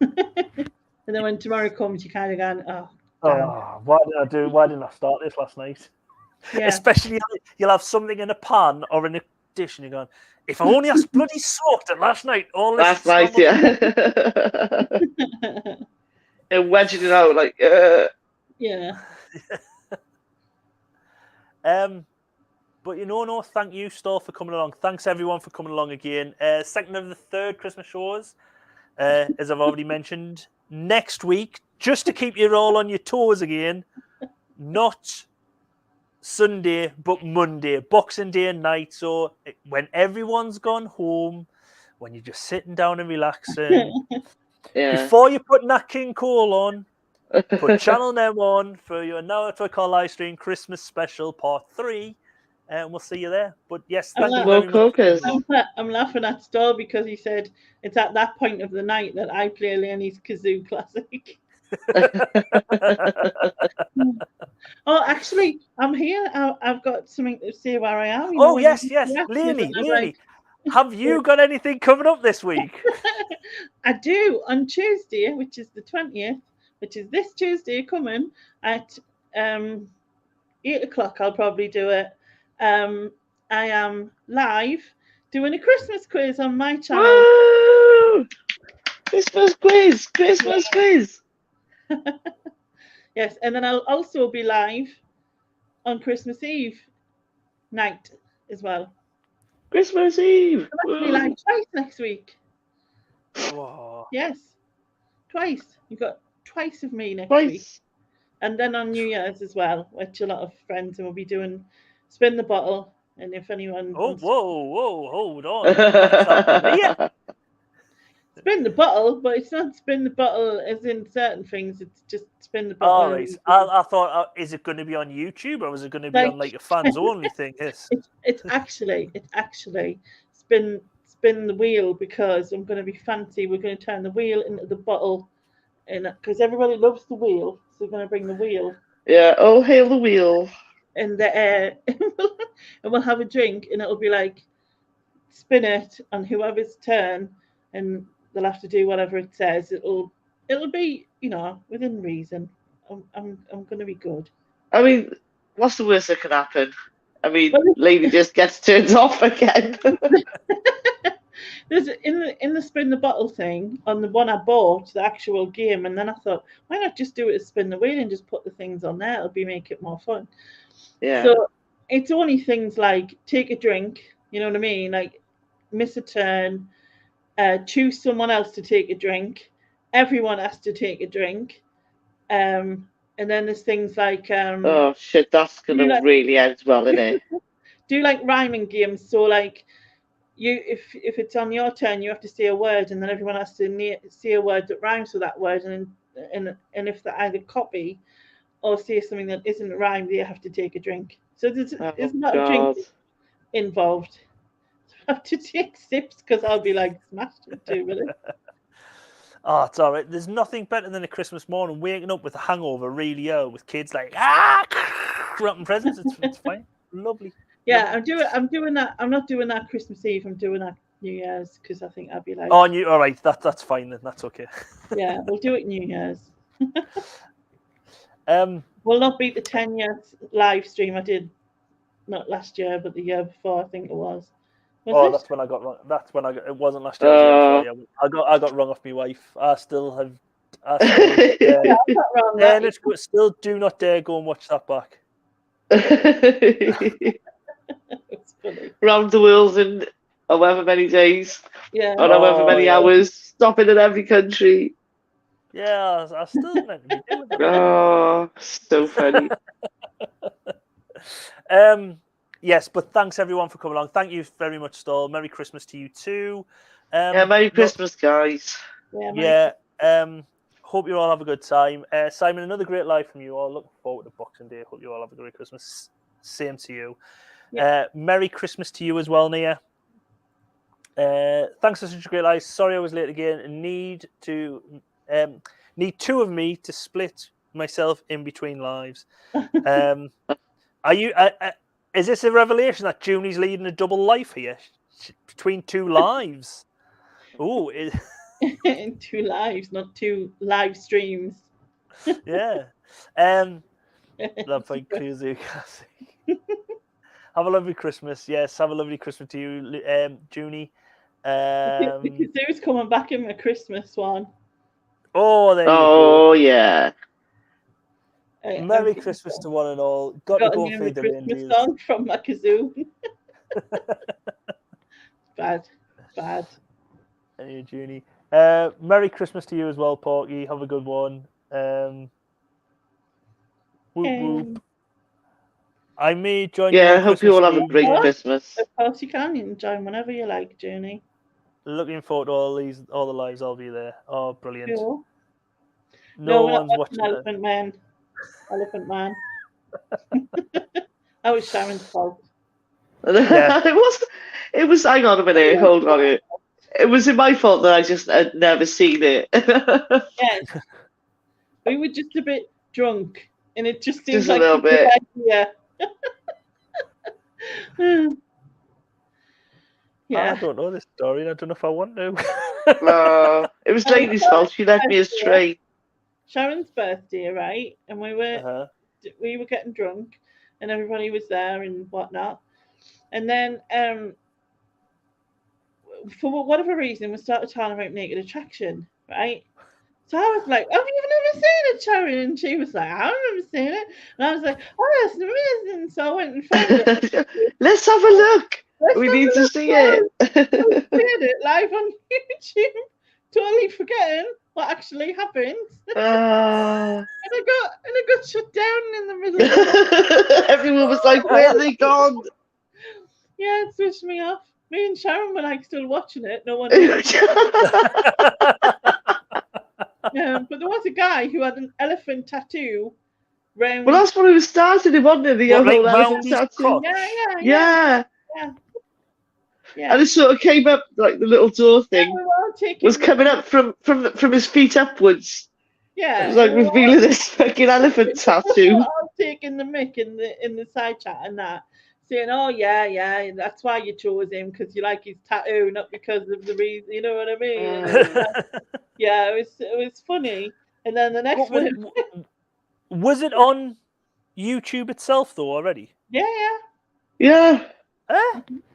And then when tomorrow comes, you kind of go, why didn't I start this last night? Yeah. Especially you'll have something in a pan or in a dish and you're going, if I only had bloody soaked it last night, all this last night, and wedging it out like But no, thank you, Storr, for coming along. Thanks everyone for coming along again. Second of the third Christmas shows, as I've already mentioned. Next week, just to keep you all on your toes again, not Sunday, but Monday, Boxing Day night. So when everyone's gone home, when you're just sitting down and relaxing, before you put Nat King Cole on, put Channel M on for your Now That's What I Call live stream Christmas special part 3, and we'll see you there. But yes, thank you very much. I'm laughing at Storr because he said it's at that point of the night that I play Lenny's Kazoo Classic. Oh, actually, I'm here. I've got something to say where I am. Yes. Lenny, have you got anything coming up this week? I do. On Tuesday, which is the 20th, which is this Tuesday coming at 8 o'clock, I'll probably do it. I am live doing a Christmas quiz on my channel. Woo! Christmas quiz. Yes, and then I'll also be live on Christmas Eve night as well. Christmas Eve. I'm actually live twice next week. Whoa. Yes, twice. You've got twice of me next week. And then on New Year's as well, which a lot of friends will be doing Spin the Bottle. And if anyone whoa, hold on. Spin the bottle, but it's not spin the bottle as in certain things. It's just spin the bottle. All right. I thought, is it going to be on YouTube or is it going to be on like a fans only thing? It's actually spin the wheel because I'm going to be fancy. We're going to turn the wheel into the bottle, and because everybody loves the wheel, so we're going to bring the wheel. Yeah. Oh, hail the wheel. In the air, and we'll have a drink, and it'll be like spin it on whoever's turn, and they'll have to do whatever it says. It'll be, within reason. I'm going to be good. I mean, what's the worst that can happen? I mean, lady just gets turned off again. There's in the spin the bottle thing on the one I bought, the actual game, and then I thought, why not just do it as spin the wheel and just put the things on there? It'll make it more fun. Yeah. So it's only things like take a drink, you know what I mean? Like miss a turn, choose someone else to take a drink. Everyone has to take a drink. And then there's things like oh shit, that's gonna really end well, isn't it? Do like rhyming games. So like if it's on your turn, you have to say a word, and then everyone has to say a word that rhymes with that word, and if they either copy or say something that isn't rhymed, they have to take a drink. So there's not a drink involved. I have to take sips because I'll be like smashed in 2 minutes. Oh, it's all right. There's nothing better than a Christmas morning waking up with a hangover really with kids like wrapping presents. It's fine. Lovely. Yeah, I'm doing that. I'm not doing that Christmas Eve. I'm doing that New Year's because I think I'd be like. Oh, all right. That's fine then. That's okay. Yeah, we'll do it New Year's. Will not beat the 10-year live stream I did, not last year, but the year before. I think it was. That's when I got wrong. That's when I got. It wasn't last year. It was the year before. Yeah, I got wrong off my wife. I still have. Still do not dare go and watch that back. It's funny. Round the world in however many days. Yeah. Or however many hours, stopping in every country. Yeah, I still meant to be doing that. Oh, so funny. Yes, but thanks everyone for coming along. Thank you very much, Stoll. Merry Christmas to you too. Merry Christmas, guys. Yeah. Hope you all have a good time. Simon, another great live from you all. Looking forward to Boxing Day. Hope you all have a great Christmas. Same to you. Yeah. Merry Christmas to you as well, Nia. Thanks for such a great live. Sorry I was late again. Need two of me to split myself in between lives. Are you? Is this a revelation that Junie's leading a double life here between two lives? Oh, in 2 lives, not 2 live streams. Yeah. That's like crazy. Have a lovely Christmas. Yes, have a lovely Christmas to you, Junie. Because who's coming back in the Christmas one? Oh, there you go. Oh, yeah. Merry Christmas to one and all. Got to go and feed the Christmas song from my kazoo. Bad. Hey, Junie. Merry Christmas to you as well, Porky. Have a good one. Whoop whoop. I may join you. Yeah, I hope you all have a great Christmas. Of course you can. You can join whenever you like, Junie. Looking forward to all the lives. I'll be there. Oh, brilliant. Cool. No one's watching. Elephant Man. That was Sharon's fault. Yeah. It was. Hang on a minute. Hold on. It was my fault that I just had never seen it. Yes. We were just a bit drunk, and it just seemed like a little bit. Yeah. I don't know this story. I don't know if I want to. It was Lady's fault. She left me astray. Sharon's birthday, right? And we were getting drunk, and everybody was there and whatnot. And then, for whatever reason, we started talking about Naked Attraction, right? So I was like, "Oh, you've never seen it, Sharon?" And she was like, "I've never seen it." And I was like, "Oh, that's amazing!" So I went and found it. Let's have a look. We need to see it. I did it live on YouTube, totally forgetting what actually happened. And I got shut down in the middle. Everyone was like, "Where are they gone?" Yeah, it switched me off. Me and Sharon were like still watching it. No one. But there was a guy who had an elephant tattoo. Well, that's what it was started, wasn't it? The whole elephant tattoo. Yeah. And it sort of came up like the little door thing was coming up from his feet upwards. Yeah, it was like revealing this fucking elephant tattoo. I was taking the mic in the side chat and that, saying, "Oh yeah, that's why you chose him because you like his tattoo, not because of the reason." You know what I mean? Yeah, it was funny. And then the next one was it on YouTube itself though already? Yeah.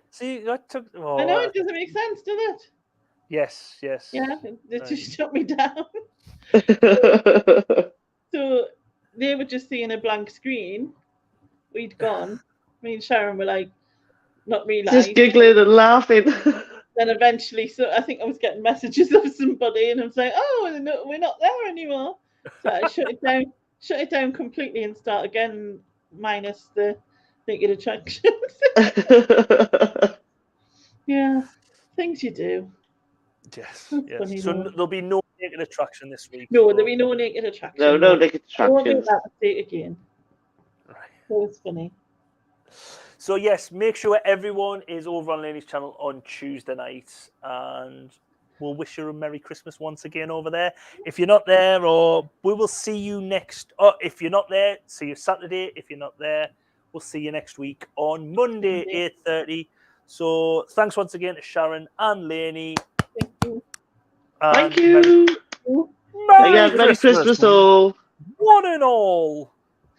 See, that took. I know it doesn't make sense, does it? Yes. Yeah, it just shut me down. So they were just seeing a blank screen. We'd gone. Me and Sharon were like, not realising. Just giggling and laughing. Then eventually, so I think I was getting messages of somebody, and I was like, "Oh, we're not there anymore." So I shut it down completely, and start again, minus the Naked Attraction. Yeah, things you do. Yes. So there'll be no Naked Attraction this week. No, there'll be no Naked Attraction. No Naked Attraction. I won't make that mistake again. Right. That was funny. So yes, make sure everyone is over on Lainey's channel on Tuesday nights, and we'll wish you a Merry Christmas once again over there. If you're not there, or we will see you next. Or if you're not there, see you Saturday. If you're not there, we'll see you next week on Monday, 8:30. So thanks once again to Sharon and Lainey. Thank you. Thank you. Merry Christmas all. One and all.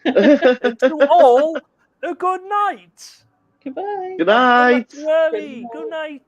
And to all, a good night. Goodbye. Good night. Good night.